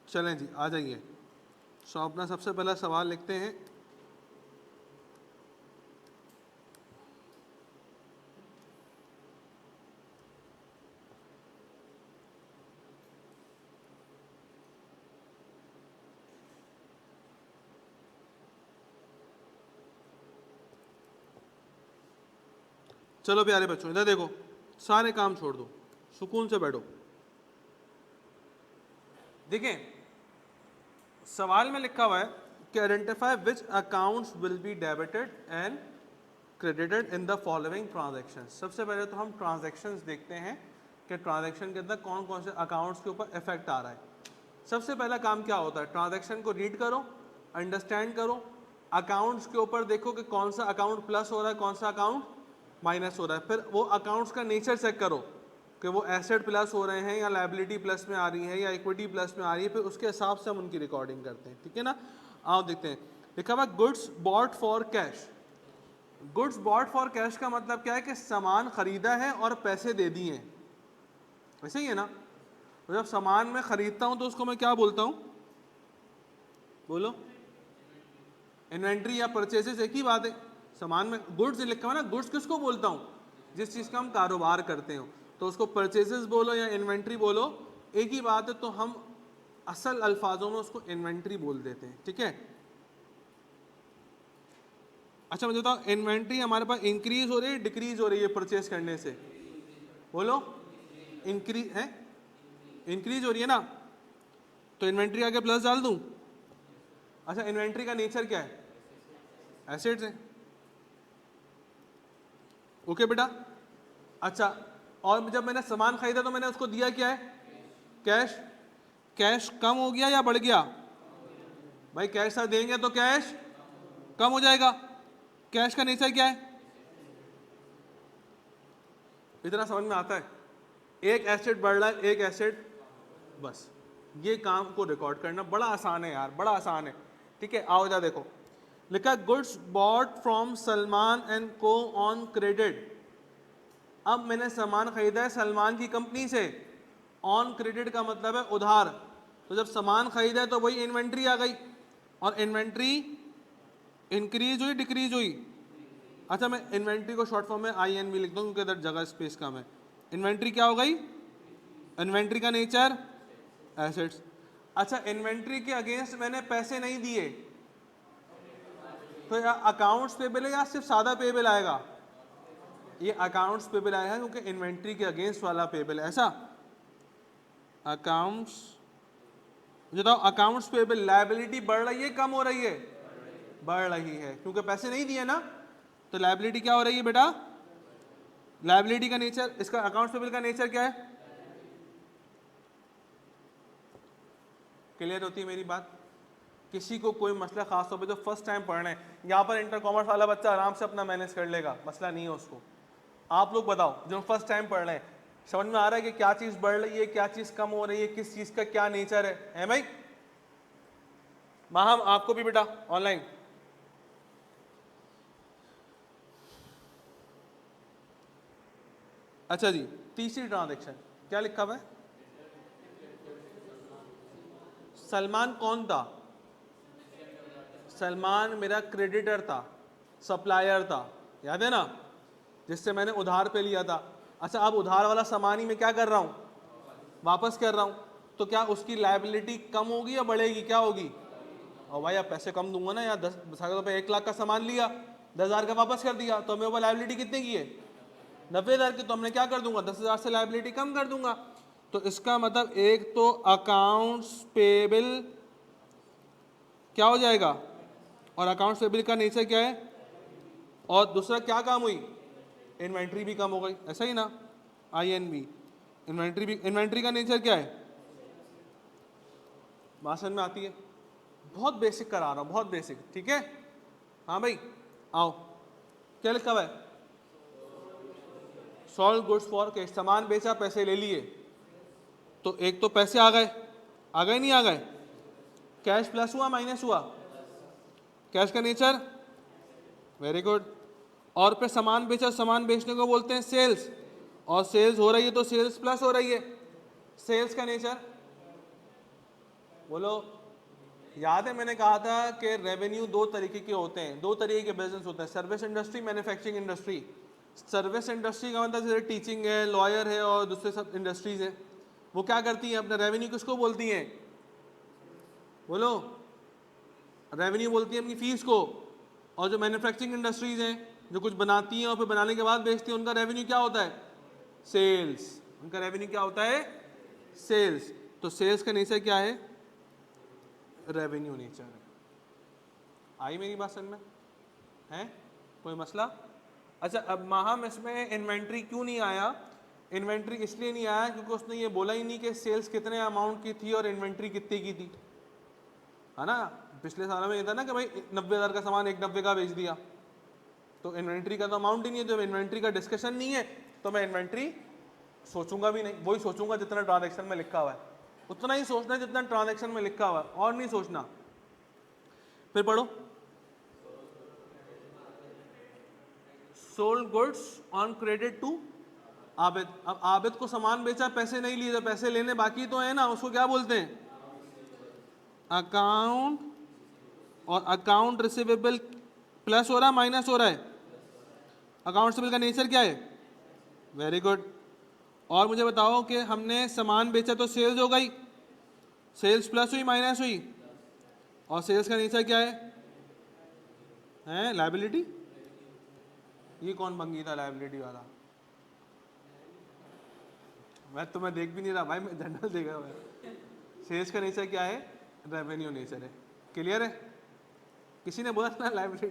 चलें जी, आ जाइए। सो अपना सबसे पहला सवाल लिखते हैं। चलो प्यारे बच्चों इधर देखो, सारे काम छोड़ दो, सुकून से बैठो। देखें सवाल में लिखा हुआ है कि identify which accounts will be debited and credited in the following transactions. सबसे पहले तो हम ट्रांजैक्शंस देखते हैं कि ट्रांजैक्शन के अंदर कौन कौन से अकाउंट्स के ऊपर इफेक्ट आ रहा है। सबसे पहला काम क्या होता है, ट्रांजैक्शन को रीड करो, अंडरस्टैंड करो, अकाउंट्स के ऊपर देखो कि कौन सा अकाउंट प्लस हो रहा है, कौन सा अकाउंट माइनस हो रहा है। फिर वो अकाउंट्स का नेचर चेक करो कि वो एसेट प्लस हो रहे हैं या लायबिलिटी प्लस में आ रही है या इक्विटी प्लस में आ रही है, फिर उसके हिसाब से हम उनकी रिकॉर्डिंग करते हैं। ठीक है ना? आओ देखते हैं। लिखा हुआ goods bought for cash, goods bought for cash का मतलब क्या है कि सामान खरीदा है और पैसे दे दिए हैं, वैसे ही है ना। तो जब सामान मैं खरीदता हूं तो उसको मैं क्या बोलता हूं, बोलो, इन्वेंट्री या परचेजेस एक ही बात है। सामान में गुड्स लिखा हुआ ना, गुड्स किसको बोलता हूं, जिस चीज़ का हम कारोबार करते हो, तो उसको परचेजेस बोलो या इन्वेंट्री बोलो, एक ही बात है। तो हम असल अल्फाजों में उसको इन्वेंट्री बोल देते हैं, ठीक है। अच्छा मुझे बताओ, इन्वेंट्री हमारे पास इंक्रीज हो रही है डिक्रीज हो रही है परचेज करने से, बोलो। इंक्रीज है, इंक्रीज हो रही है ना, तो इन्वेंट्री आगे प्लस डाल दूं। अच्छा इन्वेंट्री का नेचर क्या है, एसेट्स है, ओके बेटा। अच्छा, और जब मैंने सामान खरीदा तो मैंने उसको दिया क्या है, कैश। कैश कम हो गया या बढ़ गया, भाई कैश सर देंगे तो कैश कम हो जाएगा। कैश का नेचर क्या है, इतना समझ में आता है। एक एसेट बढ़ रहा है, एक एसेट, बस ये काम को रिकॉर्ड करना बड़ा आसान है यार, बड़ा आसान है, ठीक है। आओ इधर देखो, लिखा goods bought from Salman and को ऑन क्रेडिट। अब मैंने सामान खरीदा है सलमान की कंपनी से, ऑन क्रेडिट का मतलब है उधार। तो जब सामान खरीदा है तो वही इन्वेंट्री आ गई, और इन्वेंट्री इंक्रीज हुई डिक्रीज हुई। अच्छा मैं इन्वेंट्री को शॉर्ट फॉर्म में INV लिख दूँ क्योंकि इधर जगह स्पेस कम है। इन्वेंट्री क्या हो गई, इन्वेंट्री का नेचर एसेट्स। अच्छा इन्वेंट्री के अगेंस्ट मैंने पैसे नहीं दिए, तो या अकाउंट्स पेबल है या सिर्फ सादा पेबल आएगा, ये अकाउंट्स पेबल आएगा क्योंकि इन्वेंट्री के अगेंस्ट वाला पेबल है, ऐसा। अकाउंट्स, बताओ अकाउंट्स पेबल लायबिलिटी बढ़ रही है कम हो रही है, बढ़ रही है क्योंकि पैसे नहीं दिए ना, तो लायबिलिटी क्या हो रही है बेटा, लायबिलिटी का नेचर, इसका अकाउंट्स पेबल का नेचर क्या है, क्लियर होती है मेरी बात। किसी को कोई मसला खास तौर पे जो फर्स्ट टाइम पढ़ रहे हैं, यहाँ पर इंटर कॉमर्स वाला बच्चा आराम से अपना मैनेज कर लेगा, मसला नहीं है उसको। आप लोग बताओ जो फर्स्ट टाइम पढ़ रहे हैं, समझ में आ रहा है कि क्या चीज़ बढ़ रही है क्या चीज़ कम हो रही है, किस चीज़ का क्या नेचर है भाई। माहम आपको भी बेटा ऑनलाइन, अच्छा जी। तीसरी ट्रांजैक्शन क्या लिखा हुआ है, सलमान कौन था, सलमान मेरा क्रेडिटर था, सप्लायर था, याद है ना, जिससे मैंने उधार पे लिया था। अच्छा अब उधार वाला सामान ही मैं क्या कर रहा हूँ, वापस कर रहा हूँ, तो क्या उसकी लायबिलिटी कम होगी या बढ़ेगी, क्या होगी। और भाई आप पैसे कम दूंगा ना, यार 10,000 रुपये 1 लाख का सामान लिया, 10,000 का वापस कर दिया, तो मेरे ऊपर लायबिलिटी कितने की है, 90,000 की, तो हमने क्या कर दूंगा 10,000 से लायबिलिटी कम कर दूंगा। तो इसका मतलब एक तो अकाउंट्स पेबल क्या हो जाएगा, और अकाउंट्स पेबल का नेचर क्या है, और दूसरा क्या काम हुई, इन्वेंट्री भी कम हो गई, ऐसा ही ना, INV। इन्वेंट्री भी, इन्वेंट्री का नेचर क्या है, बात समझ में आती है, बहुत बेसिक करा रहा हूँ, बहुत बेसिक, ठीक है। हाँ भाई आओ, क्या लिखा हुआ है, सॉल्व गुड्स फॉर कैश, सामान बेचा पैसे ले लिए, तो एक तो पैसे आ गए नहीं आ गए, कैश प्लस हुआ माइनस हुआ, कैश का नेचर, वेरी गुड। और पे सामान बेचा, सामान बेचने को बोलते हैं सेल्स, और सेल्स हो रही है तो सेल्स प्लस हो रही है, सेल्स का नेचर, बोलो। याद है मैंने कहा था कि रेवेन्यू दो तरीके के होते हैं, दो तरीके के बिजनेस होते हैं, service industry, manufacturing industry. Service industry का मतलब जैसे टीचिंग है, लॉयर है और दूसरे सब इंडस्ट्रीज है, वो क्या करती हैं, अपना रेवेन्यू किसको बोलती हैं, बोलो, रेवेन्यू बोलती है अपनी फीस को। और जो मैन्युफैक्चरिंग इंडस्ट्रीज हैं जो कुछ बनाती हैं और फिर बनाने के बाद बेचती हैं, उनका रेवेन्यू क्या होता है, सेल्स, उनका रेवेन्यू क्या होता है, सेल्स। तो सेल्स का नेचर क्या है, रेवेन्यू नेचर है। आई मेरी बात समझ में है, कोई मसला। अच्छा अब माहम इसमें इन्वेंट्री क्यों नहीं आया, इन्वेंट्री इसलिए नहीं आया क्योंकि उसने ये बोला ही नहीं कि सेल्स कितने अमाउंट की थी और इन्वेंट्री कितने की थी, है ना। पिछले साल में ये था ना कि भाई 90,000 का सामान 190 का बेच दिया, तो इन्वेंट्री का तो अमाउंट ही नहीं है, तो इन्वेंट्री का डिस्कशन नहीं है, तो मैं इन्वेंट्री सोचूंगा भी नहीं, वही सोचूंगा जितना ट्रांजेक्शन में लिखा हुआ है, उतना ही सोचना है जितना ट्रांजेक्शन में लिखा हुआ है, और नहीं सोचना। फिर पढ़ो, sold goods on credit to Abid. अब आबिद को सामान बेचा, पैसे नहीं लिए, तो पैसे लेने बाकी तो है ना, उसको क्या बोलते हैं? अकाउंट। और अकाउंट रिसीवेबल प्लस हो रहा है माइनस हो रहा है? अकाउंट रिसीवेबल का नेचर क्या है? Very good. और मुझे बताओ कि हमने सामान बेचा तो सेल्स हो गई, सेल्स प्लस हुई माइनस हुई? और सेल्स का नेचर क्या है? लायबिलिटी। ये कौन बंगी था लायबिलिटी वाला? मैं तुम्हें देख भी नहीं रहा भाई, मैं जनरल देख रहा हूँ। सेल्स का नेचर क्या है? रेवेन्यू नेचर है। क्लियर है? किसी ने बोला था ना लायबिलिटी,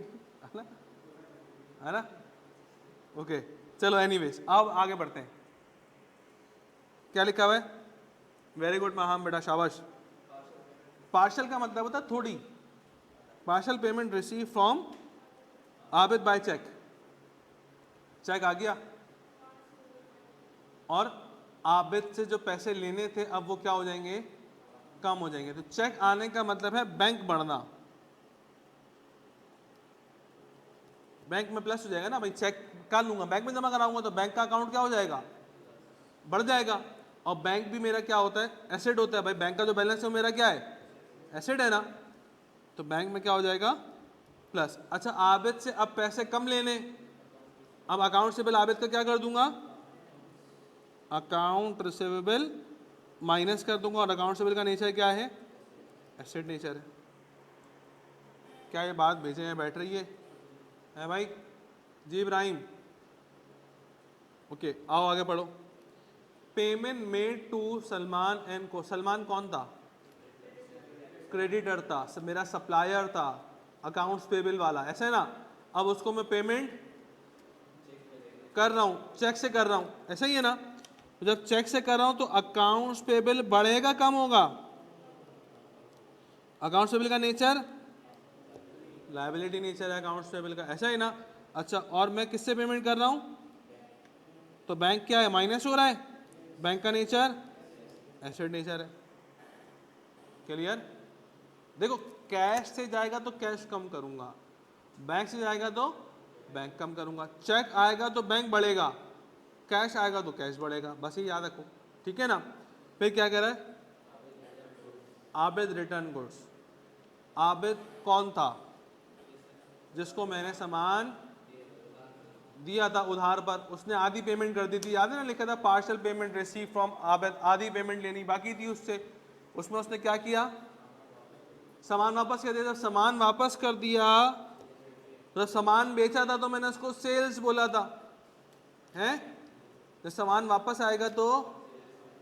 है ना? ओके चलो, एनीवेज अब आगे बढ़ते हैं। क्या लिखा हुआ है? वेरी गुड महाम बेटा, शाबाश। पार्शल का मतलब होता है थोड़ी। Partial payment receive from Abid by cheque. Cheque आ गया और आबिद से जो पैसे लेने थे अब वो क्या हो जाएंगे? कम हो जाएंगे। तो चेक आने का मतलब है बैंक बढ़ना। बैंक में प्लस हो जाएगा ना भाई, चेक कर लूंगा, बैंक में जमा कराऊंगा तो बैंक का अकाउंट क्या हो जाएगा? बढ़ जाएगा। और बैंक भी मेरा क्या होता है? एसेट होता है भाई। बैंक का जो बैलेंस है वो मेरा क्या है? एसेट है ना। तो बैंक में क्या हो जाएगा? प्लस। अच्छा, आबिद से अब पैसे कम लेने, अब अकाउंट रिसीवेबल आबिद का क्या कर दूंगा? अकाउंट रिसीवेबल माइनस कर दूंगा। और अकाउंट रिसीवेबल का नेचर क्या है? एसेट नेचर है। क्या ये बात भेजे में बैठ रही है भाई? जी इब्राहिम, ओके आओ आगे पढ़ो। Payment made to Salman and co. Salman कौन था? क्रेडिटर था, मेरा सप्लायर था, अकाउंट्स पेबल वाला, ऐसा है ना। अब उसको मैं पेमेंट कर रहा हूँ, चेक से कर रहा हूँ, ऐसा ही है ना। तो जब चेक से कर रहा हूँ तो अकाउंट्स पेबल बढ़ेगा कम होगा? अकाउंट्स पेबल का नेचर लायबिलिटी नेचर है अकाउंट्स पेबल का, ऐसा ही ना। अच्छा, और मैं किससे पेमेंट कर रहा हूँ? तो बैंक क्या है? माइनस हो रहा है। बैंक का नेचर एसेट नेचर है। क्लियर? देखो, कैश से जाएगा तो कैश कम करूंगा, बैंक से जाएगा तो बैंक कम करूंगा। चेक आएगा तो बैंक बढ़ेगा, कैश आएगा तो कैश बढ़ेगा, बस ये याद रखो, ठीक है ना। फिर क्या कह रहा है? Abid return goods. आबिद कौन था? जिसको मैंने सामान दिया था उधार पर, उसने आधी पेमेंट कर दी थी, याद है ना, लिखा था partial payment receive from Abid. आधी पेमेंट लेनी बाकी थी उससे, उसमें उसने क्या किया? सामान वापस कर दिया। जब सामान वापस कर दिया तो सामान बेचा था तो मैंने उसको सेल्स बोला था, हैं? जब सामान वापस आएगा तो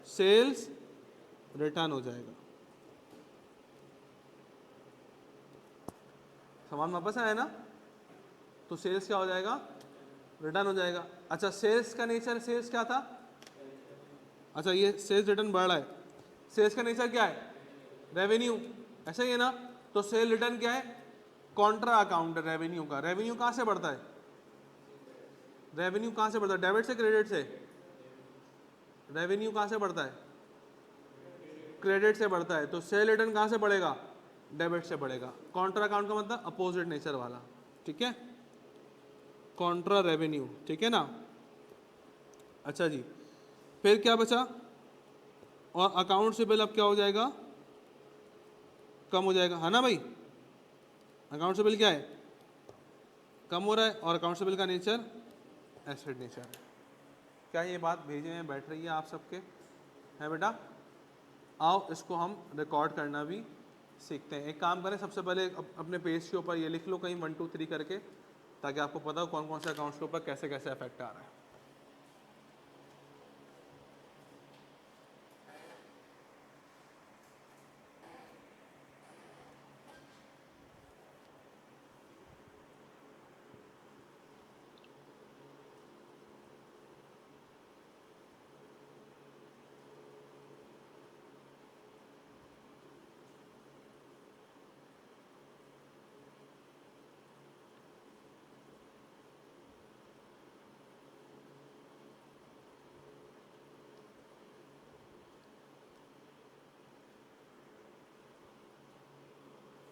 सेल्स रिटर्न हो जाएगा। सामान वापस आया ना तो सेल्स क्या हो जाएगा? रिटर्न हो जाएगा। अच्छा, सेल्स का नेचर, सेल्स क्या था? अच्छा, ये सेल्स रिटर्न बढ़ रहा है, सेल्स का नेचर क्या है? रेवेन्यू, ऐसा ही है ना। तो सेल रिटर्न क्या है? कॉन्ट्रा अकाउंट रेवेन्यू का। रेवेन्यू कहाँ से बढ़ता है? रेवेन्यू कहाँ से बढ़ता है? डेबिट से क्रेडिट से? रेवेन्यू कहाँ से बढ़ता है? क्रेडिट से बढ़ता है। तो सेल रिटर्न कहाँ से बढ़ेगा? डेबिट से बढ़ेगा। कॉन्ट्रा अकाउंट का मतलब अपोजिट नेचर वाला, ठीक है, कॉन्ट्रा रेवेन्यू, ठीक है ना। अच्छा जी, फिर क्या बचा? और अकाउंट से बिल अब क्या हो जाएगा? कम हो जाएगा, है ना भाई। अकाउंट से बिल क्या है? कम हो रहा है। और अकाउंट से बिल का नेचर एसेट नेचर है। क्या ये बात भेजे में बैठ रही है आप सबके? है बेटा? आओ इसको हम रिकॉर्ड करना भी सीखते हैं। एक काम करें, सबसे पहले अपने पेज के ऊपर ये लिख लो कहीं 1 2 3 करके, ताकि आपको पता हो कौन कौन से अकाउंट्स के ऊपर कैसे कैसे इफेक्ट आ रहा है।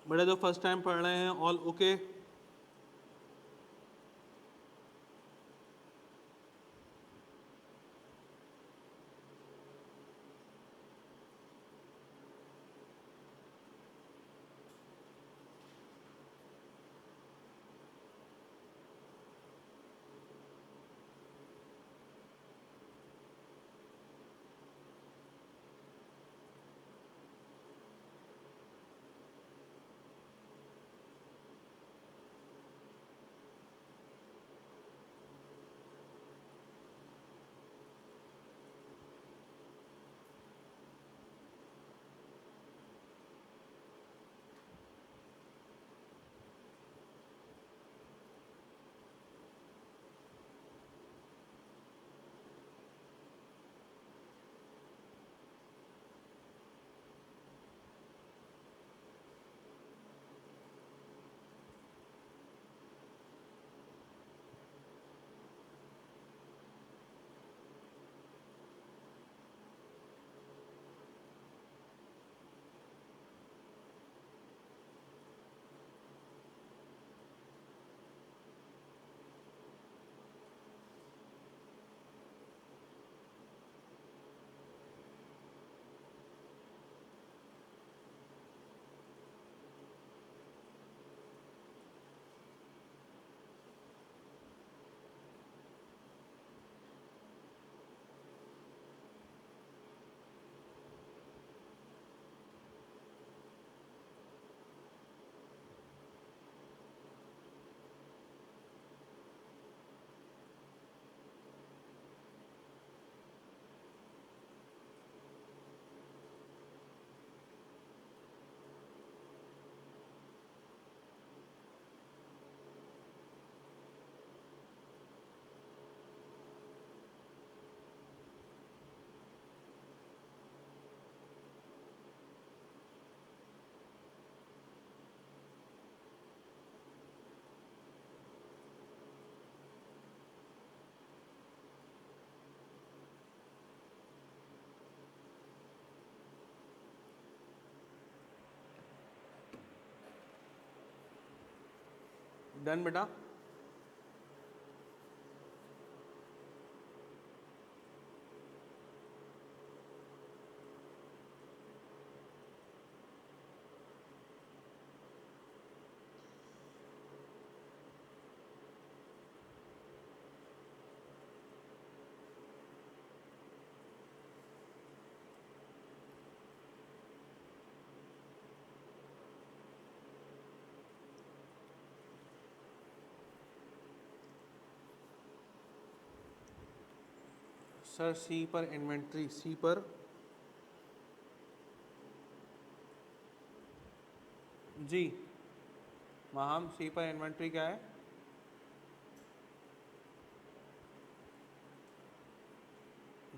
बेटा जो फर्स्ट टाइम पढ़ रहे हैं ऑल ओके? डन बेटा। सर सी पर इन्वेंट्री, सी पर जी माहम, सी पर इन्वेंट्री क्या है?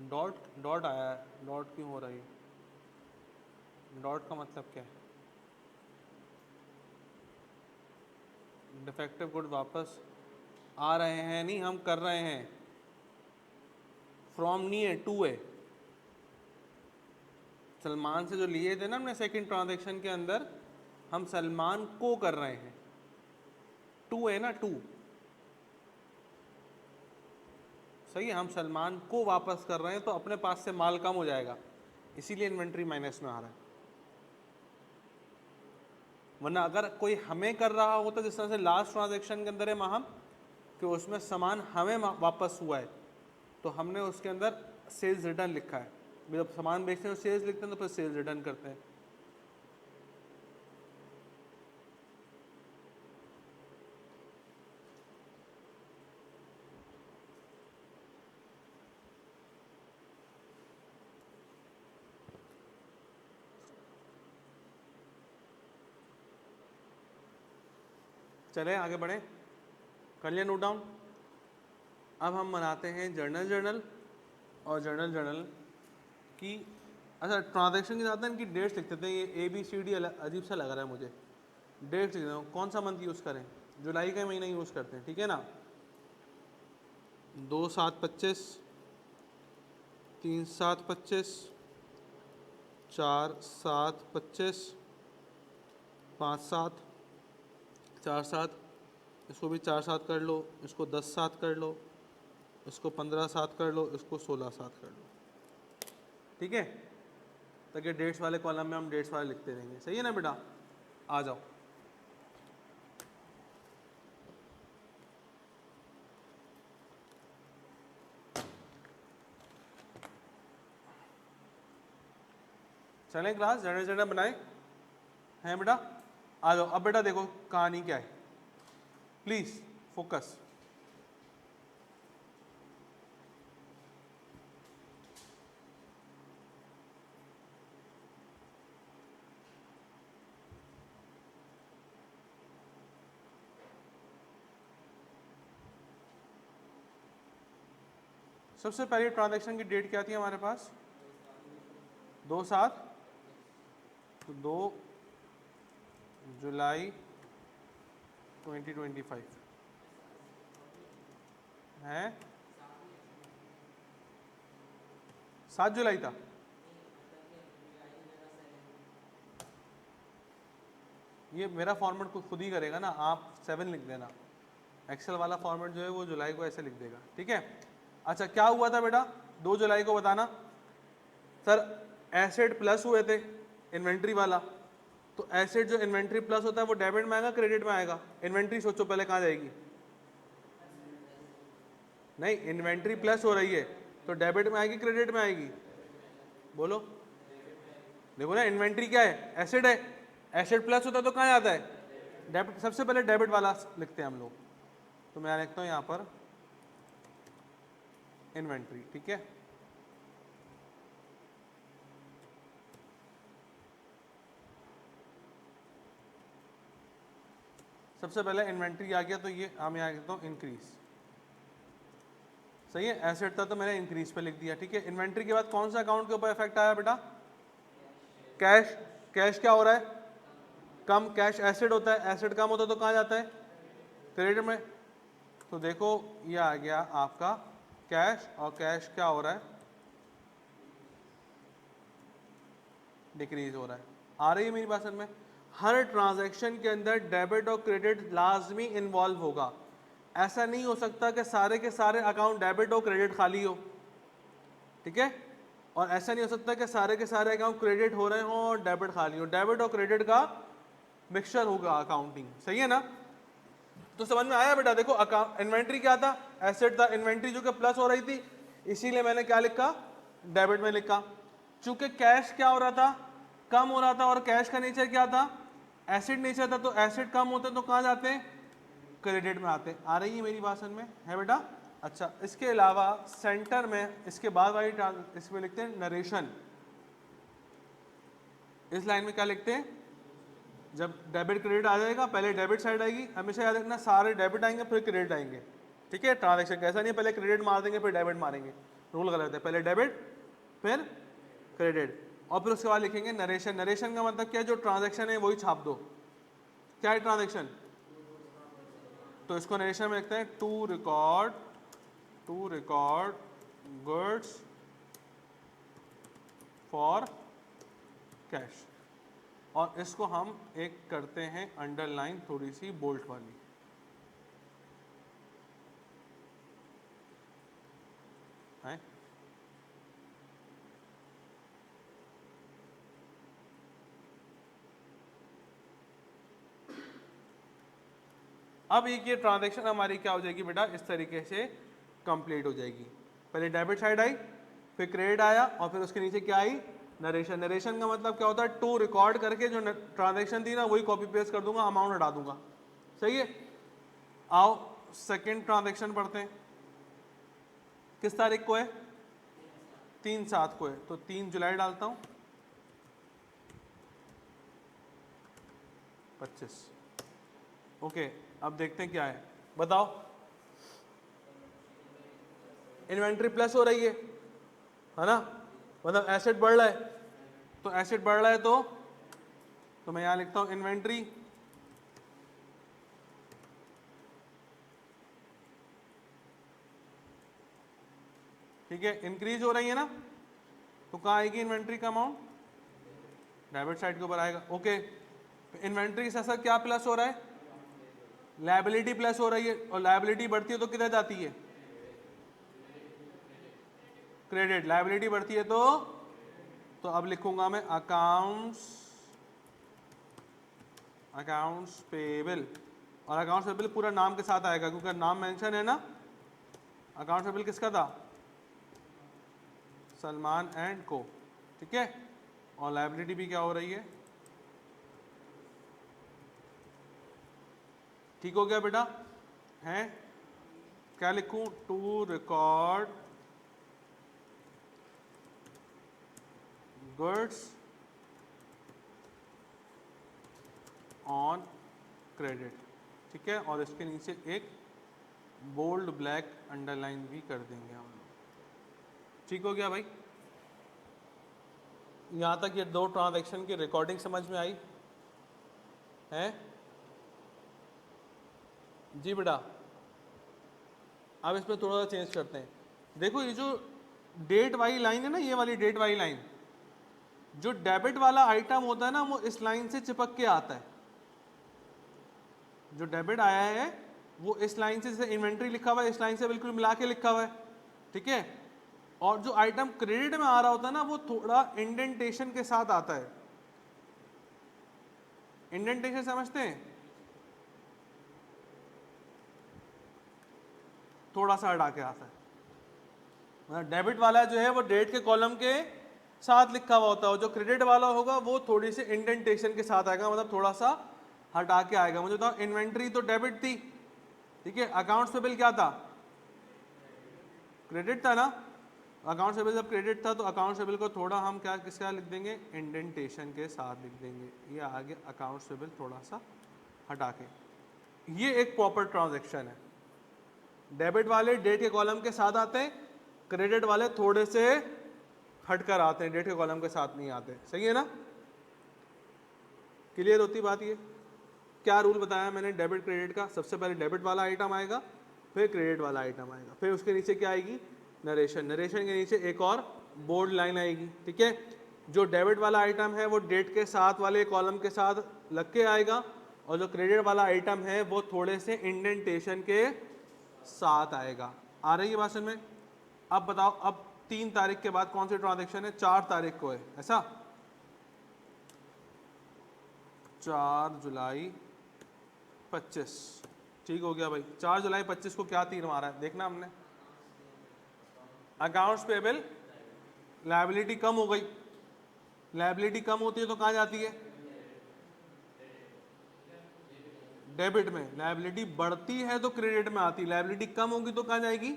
डॉट, डॉट आया है, डॉट क्यों हो रही है? डॉट का मतलब क्या है? डिफेक्टिव गुड वापस आ रहे हैं, नहीं हम कर रहे हैं। फ्रॉम नहीं है, टू है। सलमान से जो लिए थे ना हमने सेकंड ट्रांजैक्शन के अंदर, हम सलमान को कर रहे हैं। टू है ना, टू। सही है, हम सलमान को वापस कर रहे हैं तो अपने पास से माल कम हो जाएगा, इसीलिए इन्वेंट्री माइनस में आ रहा है। वरना अगर कोई हमें कर रहा होता, जिस तरह से लास्ट ट्रांजैक्शन के अंदर है माहम, कि उसमें सामान हमें वापस हुआ है, तो हमने उसके अंदर सेल्स रिटर्न लिखा है। जब सामान बेचते हैं तो सेल्स लिखते हैं, तो फिर सेल्स रिटर्न करते हैं। चले आगे बढ़े, कर लिया नोट डाउन। अब हम बनाते हैं जर्नल जर्नल और जर्नल जर्नल की। अच्छा, ट्रांजैक्शन के साथ ना इनकी डेट्स लिख देते हैं। ये ABCD अजीब सा लग रहा है मुझे। डेट्स लिख देता हूँ, कौन सा मंथ यूज़ करें? जुलाई का महीना यूज़ करते हैं, ठीक है ना। 2/7/25, 3/7/25, 4/7/25, 5/7, 4/7, इसको भी 4/7 कर लो, इसको 10/7 कर लो, इसको 15/7 कर लो, इसको 16/7 कर लो, ठीक है। ताकि डेट्स वाले कॉलम में हम डेट्स वाले लिखते रहेंगे। सही है ना बेटा? आ जाओ। चलें क्लास, जर्नल जर्नल बनाए हैं बेटा? आ जाओ। अब बेटा देखो कहानी क्या है, प्लीज फोकस। सबसे पहली ट्रांजैक्शन की डेट क्या थी हमारे पास? 2/7, तो 2 जुलाई 2025 है। 7 जुलाई था। ये मेरा फॉर्मेट खुद ही करेगा ना, आप 7 लिख देना। एक्सेल वाला फॉर्मेट जो है वो जुलाई को ऐसे लिख देगा, ठीक है। अच्छा, क्या हुआ था बेटा 2 जुलाई को? बताना सर। एसेट प्लस हुए थे इन्वेंट्री वाला, तो एसेट जो इन्वेंट्री प्लस होता है वो डेबिट में आएगा क्रेडिट में आएगा? इन्वेंट्री सोचो पहले कहाँ जाएगी? नहीं, इन्वेंट्री प्लस हो रही है तो डेबिट में आएगी क्रेडिट में आएगी? बोलो। देखो ना, इन्वेंट्री क्या है? एसेट है। एसेट प्लस होता है तो कहाँ जाता है? डेबिट। सबसे पहले डेबिट वाला लिखते हैं हम लोग, तो मैं लिखता हूँ यहाँ पर इन्वेंट्री, ठीक है। सबसे पहले इन्वेंट्री आ गया तो ये हम यहाँ लिखता हूँ इंक्रीज। सही है, एसेट था तो मैंने इंक्रीज पे लिख दिया, ठीक है। इन्वेंट्री के बाद कौन सा अकाउंट के ऊपर इफेक्ट आया बेटा? कैश। कैश क्या हो रहा है? कम। कैश एसेट होता है, एसेट कम होता है तो कहाँ जाता है? क्रेडिट में। तो देखो ये आ गया आपका कैश, और कैश क्या हो रहा है? डिक्रीज हो रहा है। आ रही है मेरी बात समझ में? हर ट्रांजैक्शन के अंदर डेबिट और क्रेडिट लाजमी इन्वॉल्व होगा। ऐसा नहीं हो सकता कि सारे के सारे अकाउंट डेबिट और क्रेडिट खाली हो, ठीक है, और ऐसा नहीं हो सकता कि सारे के सारे अकाउंट क्रेडिट हो रहे हों और डेबिट खाली हो। डेबिट और क्रेडिट का मिक्सचर होगा अकाउंटिंग, सही है ना। तो समझ में आया बेटा। देखो अकाउंट इन्वेंट्री क्या था, एसेट था, इन्वेंट्री जो कि प्लस हो रही थी, इसीलिए मैंने क्या लिखा, डेबिट में लिखा। चूंकि कैश क्या हो रहा था, कम हो रहा था, और कैश का नेचर क्या था, एसिड नेचर था, तो एसिड कम होते तो कहाँ जाते हैं, क्रेडिट में आते। आ रही है मेरी बात समझ में है बेटा। अच्छा, इसके अलावा सेंटर में इसके बाद वाली इसमें लिखते हैं नरेशन। इस लाइन में क्या लिखते हैं, जब डेबिट क्रेडिट आ जाएगा पहले डेबिट साइड आएगी, हमेशा याद रखना सारे डेबिट आएंगे फिर क्रेडिट आएंगे, ठीक है। ट्रांजैक्शन कैसा नहीं है पहले क्रेडिट मार देंगे फिर डेबिट मारेंगे, रूल गलत है, पहले डेबिट फिर क्रेडिट। और फिर उसके बाद लिखेंगे नरेशन। नरेशन का मतलब क्या है, जो ट्रांजैक्शन है वही छाप दो। क्या है ट्रांजैक्शन, तो इसको नरेशन में लिखते हैं to record goods for cash, और इसको हम एक करते हैं अंडरलाइन थोड़ी सी बोल्ट वाली, है। अब ये ट्रांजैक्शन हमारी क्या हो जाएगी बेटा, इस तरीके से कंप्लीट हो जाएगी। पहले डेबिट साइड आई, फिर क्रेडिट आया, और फिर उसके नीचे क्या आई, नरेशन। नरेशन का मतलब क्या होता है, टू रिकॉर्ड करके जो ट्रांजैक्शन थी ना वही कॉपी पेस्ट कर दूंगा, अमाउंट हटा दूंगा, सही है। आओ सेकेंड ट्रांजैक्शन पढ़ते हैं। किस तारीख को है, 3/7 को है, तो 3 जुलाई डालता हूँ, 25। ओके, अब देखते हैं क्या है, बताओ। इन्वेंट्री प्लस हो रही है ना, मतलब एसेट बढ़ रहा है, तो एसेट बढ़ रहा है तो मैं यहां लिखता हूं इन्वेंट्री, ठीक है। इंक्रीज हो रही है ना, तो कहां आएगी इन्वेंट्री का अमाउंट, डेबिट साइड के ऊपर आएगा। ओके, इन्वेंट्री से सर क्या प्लस हो रहा है, लायबिलिटी प्लस हो रही है, और लायबिलिटी बढ़ती है तो किधर जाती है, क्रेडिट। लायबिलिटी बढ़ती है तो अब लिखूंगा मैं अकाउंट्स पेबल, और अकाउंट्स पेबल पूरा नाम के साथ आएगा क्योंकि नाम मेंशन है ना। अकाउंट्स पेबल किसका था, सलमान एंड को, ठीक है। और लायबिलिटी भी क्या हो रही है, ठीक हो गया बेटा, है। क्या लिखूं, to record goods on credit, ठीक है। और इसके नीचे एक बोल्ड ब्लैक अंडरलाइन भी कर देंगे हम लोग, ठीक हो गया भाई। यहाँ तक ये 2 ट्रांजैक्शन की रिकॉर्डिंग समझ में आई है जी बेटा। अब इसमें थोड़ा सा चेंज करते हैं। देखो ये जो डेट वाली लाइन है ना, ये वाली डेट वाली लाइन, जो डेबिट वाला आइटम होता है ना वो इस लाइन से चिपक के आता है। जो डेबिट आया है वो इस लाइन से, जैसे इन्वेंट्री लिखा हुआ है इस लाइन से बिल्कुल मिला के लिखा हुआ है, ठीक है। और जो आइटम क्रेडिट में आ रहा होता है ना वो थोड़ा इंडेंटेशन के साथ आता है। इंडेंटेशन समझते हैं, थोड़ा सा हटा के आता है। मतलब डेबिट वाला जो है वो डेट के कॉलम के साथ लिखा हुआ होता है, और जो क्रेडिट वाला होगा वो थोड़ी सी इंडेंटेशन के साथ आएगा, मतलब थोड़ा सा हटा के आएगा। मुझे बताओ, इन्वेंट्री तो डेबिट थी, ठीक है। अकाउंट्स पेबल क्या था, क्रेडिट था ना। अकाउंट्स पेबल जब क्रेडिट था तो अकाउंट्स पेबल को थोड़ा हम क्या किसका लिख देंगे, इंडेंटेशन के साथ लिख देंगे। ये आगे अकाउंट्स पेबल थोड़ा सा हटा के। ये एक प्रॉपर ट्रांजैक्शन है। डेबिट वाले डेट के कॉलम के साथ आते हैं, क्रेडिट वाले थोड़े से हटकर आते हैं, डेट के कॉलम के साथ नहीं आते, सही है ना। क्लियर होती बात। ये क्या रूल बताया मैंने डेबिट क्रेडिट का, सबसे पहले डेबिट वाला आइटम आएगा, फिर क्रेडिट वाला आइटम आएगा, फिर उसके नीचे क्या आएगी, नरेशन। नरेशन के नीचे एक और बोल्ड लाइन आएगी, ठीक है। जो डेबिट वाला आइटम है वो डेट के साथ वाले कॉलम के साथ लग के आएगा, और जो क्रेडिट वाला आइटम है वो थोड़े से इंडेंटेशन के साथ आएगा। आ रही है बात समझ में? अब बताओ, अब 3 तारीख के बाद कौन सी ट्रांजेक्शन है? 4 तारीख को है, ऐसा 4 जुलाई 25, ठीक हो गया भाई। 4 जुलाई 25 को क्या तीर मारा है देखना हमने, अकाउंट्स पेबल लायबिलिटी कम हो गई। लायबिलिटी कम होती है तो कहाँ जाती है? डेबिट में। लायबिलिटी बढ़ती है तो क्रेडिट में आती है, लायबिलिटी कम होगी तो कहाँ जाएगी?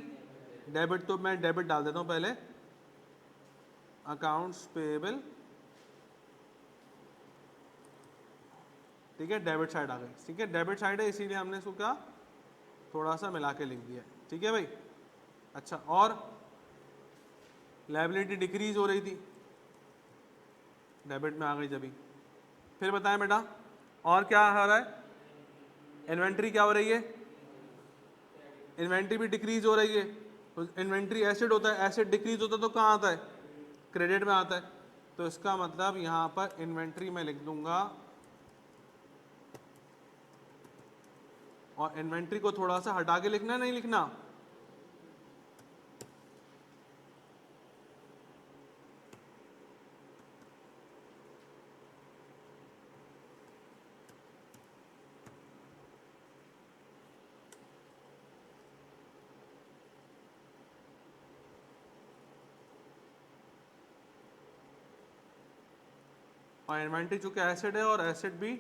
डेबिट। तो मैं डेबिट डाल देता हूँ पहले, अकाउंट्स पेबल, ठीक है, डेबिट साइड आ गई, ठीक है, डेबिट साइड है इसीलिए हमने इसको क्या थोड़ा सा मिला के लिख दिया, ठीक है भाई। अच्छा, और लायबिलिटी डिक्रीज हो रही थी, डेबिट में आ गई जब। फिर बताएं बेटा और क्या हो रहा है? इन्वेंट्री क्या हो रही है? इन्वेंट्री भी डिक्रीज हो रही है। तो इन्वेंट्री एसेट होता है, एसेट डिक्रीज होता है तो कहाँ आता है? क्रेडिट में आता है। तो इसका मतलब यहाँ पर इन्वेंट्री में लिख दूंगा, और इन्वेंट्री को थोड़ा सा हटा के लिखना, नहीं लिखना? और इन्वेंट्री चूंकि एसेट है और एसेट भी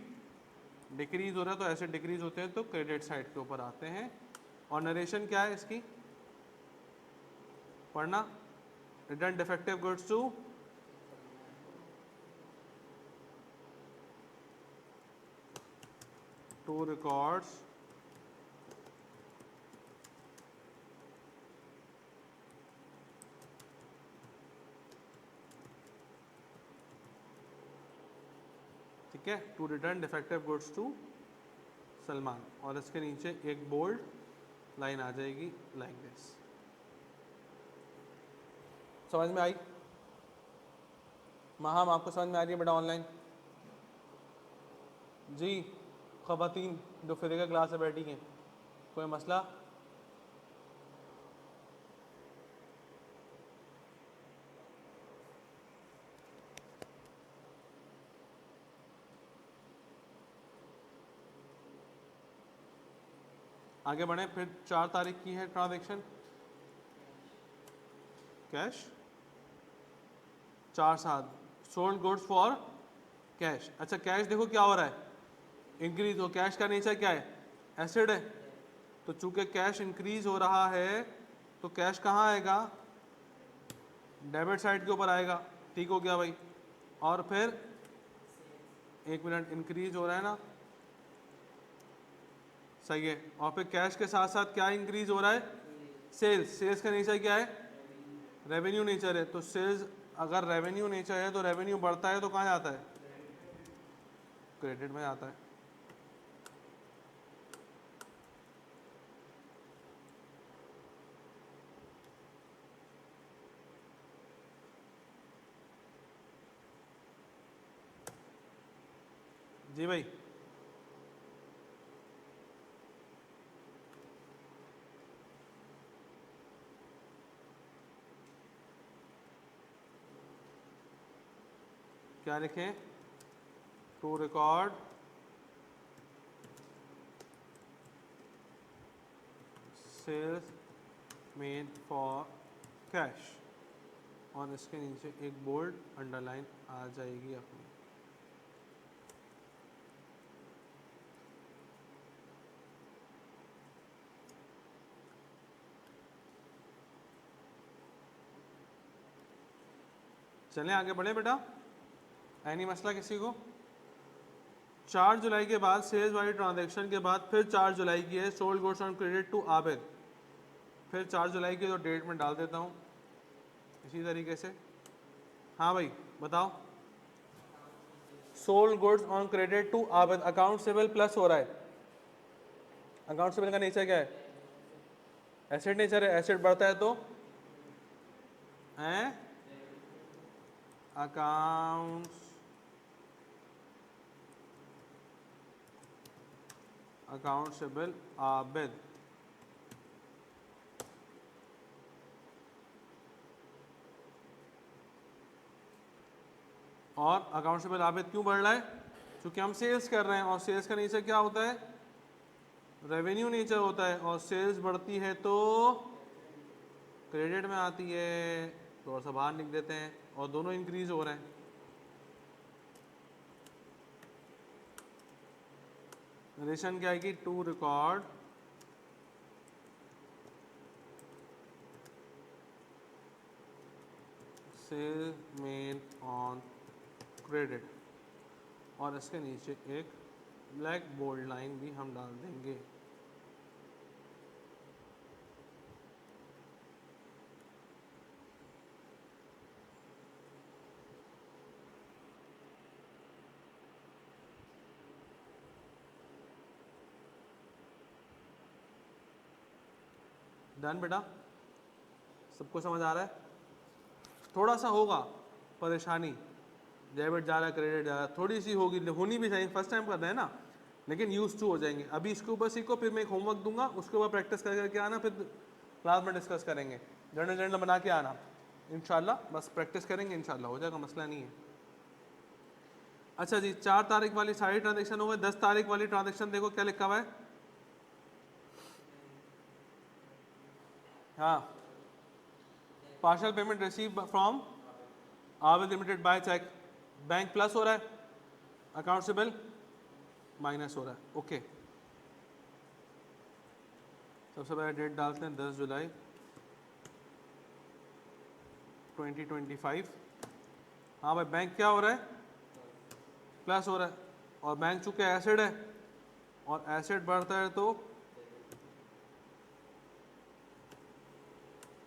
डिक्रीज हो रहा है, तो एसेट डिक्रीज होते हैं तो क्रेडिट साइड के ऊपर आते हैं। और नरेशन क्या है इसकी पढ़ना, return defective goods to records ठीक है, to return defective goods to Salman, और इसके नीचे एक बोल्ड लाइन आ जाएगी लाइक दिस। समझ में आई? महाम आपको समझ में आ रही है बेटा ऑनलाइन? जी, ख़वातीन जो फिजिकल क्लास में बैठी हैं, कोई मसला? आगे बढ़े। फिर 4 तारीख की है transaction, cash 4/7, sold goods for cash. अच्छा, कैश देखो क्या हो रहा है, इंक्रीज हो। कैश का नेचर क्या है? एसेट है। तो चूंकि कैश इंक्रीज हो रहा है तो कैश कहाँ आएगा? डेबिट साइड के ऊपर आएगा, ठीक हो गया भाई। और फिर 1 मिनट, इंक्रीज हो रहा है ना, सही है। और फिर कैश के साथ साथ क्या इंक्रीज हो रहा है? सेल्स। सेल्स का नेचर क्या है? रेवेन्यू नेचर है। तो सेल्स अगर रेवेन्यू नेचर है तो रेवेन्यू बढ़ता है तो कहाँ जाता है? क्रेडिट में जाता है। जी भाई, क्या लिखें? To record sales made for cash, और इसके नीचे एक बोल्ड अंडरलाइन आ जाएगी अपनी। चलें आगे बढ़े बेटा, एनी मसला किसी को? 4 जुलाई के बाद सेल्स वाली ट्रांजैक्शन के बाद फिर 4 जुलाई की है, sold goods on credit to Abid. फिर 4 जुलाई की तो डेट में डाल देता हूँ इसी तरीके से। हाँ भाई बताओ, sold goods on credit to Abid, account सेबल प्लस हो रहा है। अकाउंट सेबल का नेचर क्या है? एसेट नेचर है। एसेट बढ़ता है तो अकाउंटेबल आबिद, और अकाउंटेबल आबिद क्यों बढ़ रहा है? क्योंकि हम सेल्स कर रहे हैं और सेल्स का नेचर क्या होता है? रेवेन्यू नेचर होता है, और सेल्स बढ़ती है तो क्रेडिट में आती है, थोड़ा सा बाहर लिख देते हैं, और दोनों इंक्रीज हो रहे हैं। रिलेशन क्या आएगी? To record sale made on credit, और इसके नीचे एक ब्लैक बोल्ड लाइन भी हम डाल देंगे। डन बेटा, सबको समझ आ रहा है? थोड़ा सा होगा परेशानी, डेबिट जा रहा है, क्रेडिट जा रहा है, थोड़ी सी होगी, होनी भी चाहिए, फर्स्ट टाइम कर रहे हैं ना, लेकिन यूज टू हो जाएंगे। अभी इसके ऊपर सीखो, फिर मैं एक होमवर्क दूंगा, उसके ऊपर प्रैक्टिस करके आना, फिर क्लास में डिस्कस करेंगे, जर्नल जर्नल बना के आना इंशाल्लाह। बस प्रैक्टिस करेंगे इंशाल्लाह, हो जाएगा, मसला नहीं है। अच्छा जी, 4 तारीख वाली सारी ट्रांजेक्शन हो गए। 10 तारीख वाली ट्रांजेक्शन देखो क्या लिखा हुआ है। हाँ, partial payment receive from Abid limited by cheque, bank plus हो रहा है, अकाउंटेबल माइनस हो रहा है। ओके, सबसे पहले डेट डालते हैं 10 जुलाई 2025। हाँ भाई, बैंक क्या हो रहा है? प्लस हो रहा है, और बैंक चूंकि एसेट है, और एसेट बढ़ता है तो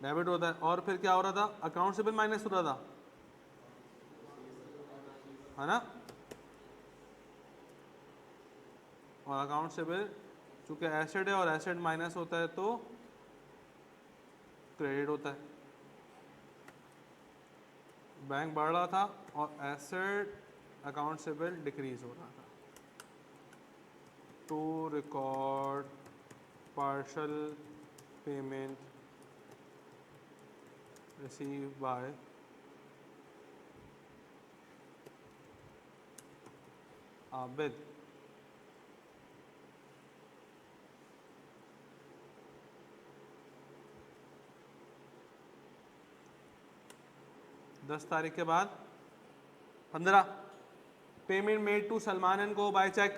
डेबिट होता है। और फिर क्या हो रहा था? अकाउंटेबल माइनस हो रहा था, है ना, और अकाउंटेबल चूंकि एसेट है और एसेट माइनस होता है तो क्रेडिट होता है। बैंक बढ़ रहा था और एसेट अकाउंटेबल डिक्रीज हो रहा था। To record partial payment receive by Abid, दस तारीख के बाद 15 payment made to Salman and co by cheque,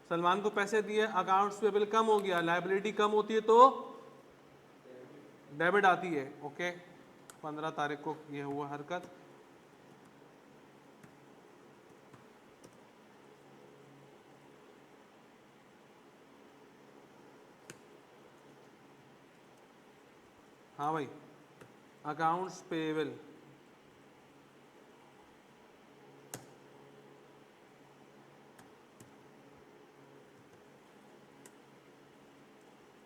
Salman को पैसे दिए, अकाउंट्स पेबल कम हो गया, लायबिलिटी कम होती है तो डेबिट आती है। ओके, 15 तारीख को ये हुआ हरकत। हाँ भाई, accounts payable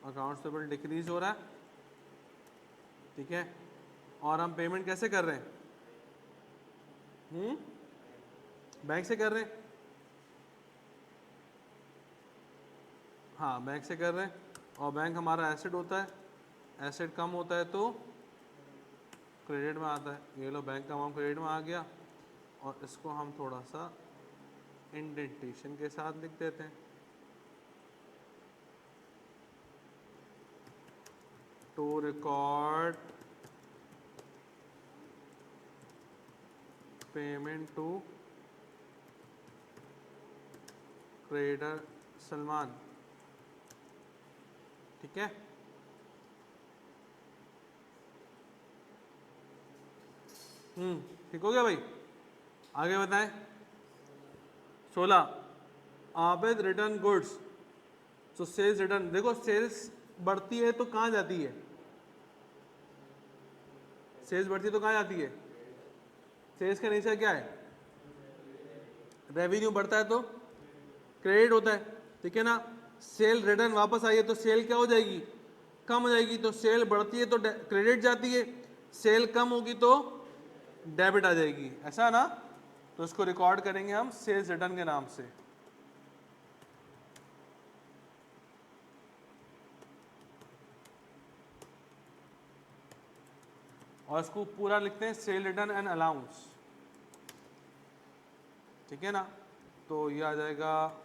accounts payable decrease हो रहा है, ठीक है। और हम पेमेंट कैसे कर रहे हैं? बैंक से कर रहे हैं। हाँ, बैंक से कर रहे हैं, और बैंक हमारा एसेट होता है, एसेट कम होता है तो क्रेडिट में आता है। ये लो, बैंक का अमाउंट क्रेडिट में आ गया, और इसको हम थोड़ा सा इंडेंटेशन के साथ लिख देते हैं। To record payment to creditor Salman, ठीक है। ठीक हो गया भाई, आगे बताएं। 16 आबिद रिटर्न गुड्स, तो सेल्स रिटर्न, देखो सेल्स बढ़ती है तो कहाँ जाती है? सेल्स बढ़ती है तो कहाँ जाती है? सेल्स का नेचर क्या है? रेवेन्यू बढ़ता है तो क्रेडिट होता है, ठीक है ना। सेल रिटर्न वापस आई है तो सेल क्या हो जाएगी? कम हो जाएगी। तो सेल बढ़ती है तो क्रेडिट जाती है, सेल कम होगी तो डेबिट आ जाएगी, ऐसा ना। तो इसको रिकॉर्ड करेंगे हम सेल्स रिटर्न के नाम से। और इसको पूरा लिखते हैं सेल रिटर्न एंड अलाउंस, ठीक है ना। तो ये आ जाएगा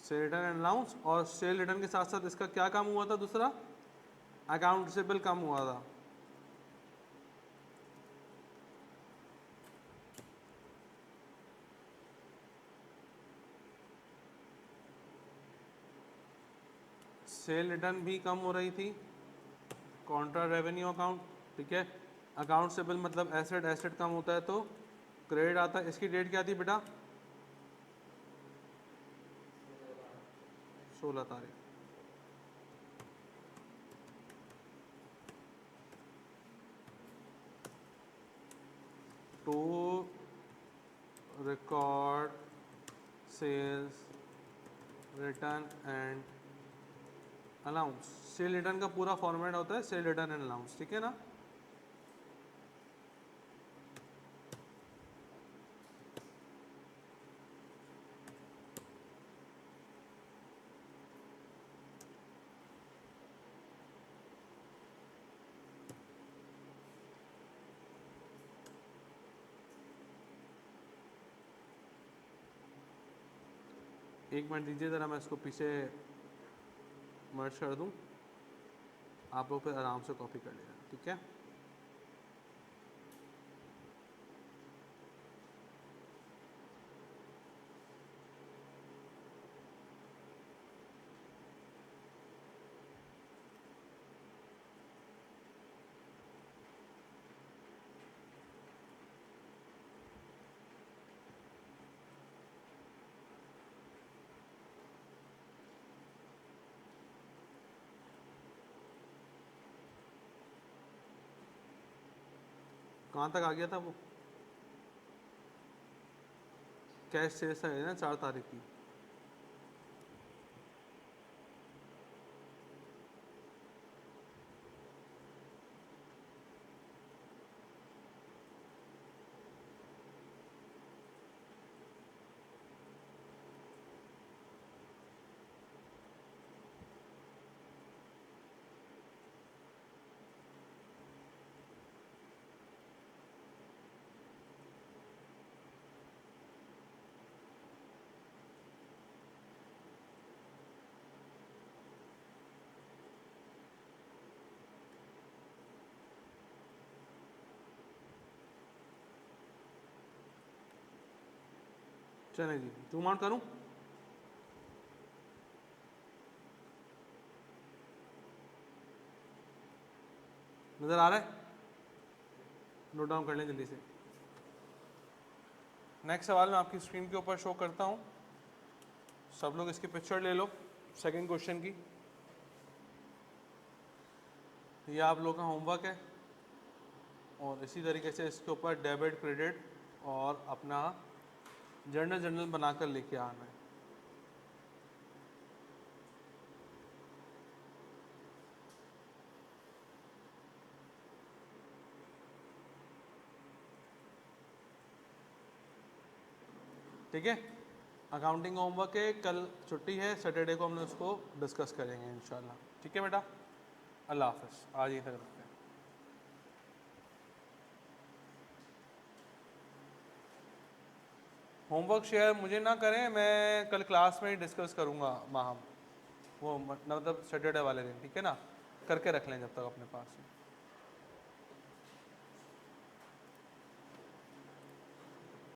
सेल रिटर्न एंड अलाउंस। और सेल रिटर्न के साथ साथ इसका क्या काम हुआ था, दूसरा अकाउंट रिसीवेबल काम हुआ था। सेल रिटर्न भी कम हो रही थी, कॉन्ट्रा रेवेन्यू अकाउंट, ठीक है। अकाउंट रिसीवेबल मतलब एसेट, एसेट कम होता है तो क्रेडिट आता है। इसकी डेट क्या थी बेटा, 16 तारीख। To record sales return and allowance. Sale return का पूरा फॉर्मेट होता है सेल रिटर्न एंड अलाउंस, ठीक है ना। एक मिनट दीजिए ज़रा, मैं इसको पीछे मर्ज कर दूं, आप लोग फिर आराम से कॉपी कर लेना, ठीक है। कहाँ तक आ गया था वो, कैश सेल्स है ना 4 तारीख की। चले जी, जूम आउट करूं, नज़र आ रहा है, नोट डाउन कर लें जल्दी से। नेक्स्ट सवाल मैं आपकी स्क्रीन के ऊपर शो करता हूं, सब लोग इसकी पिक्चर ले लो। सेकंड क्वेश्चन की, ये आप लोग का होमवर्क है, और इसी तरीके से इसके ऊपर डेबिट क्रेडिट और अपना जर्नल बनाकर लेके आना है। ठीक है, अकाउंटिंग होमवर्क है, कल छुट्टी है, सैटरडे को हमने उसको डिस्कस करेंगे इंशाल्लाह। ठीक है बेटा, अल्लाह हाफ़िज़, आज यहीं तक रखते हैं। होमवर्क शेयर मुझे ना करें, मैं कल क्लास में ही डिस्कस करूँगा माहम, वो मतलब सैटरडे वाले दिन, ठीक है ना, करके रख लें जब तक अपने पास।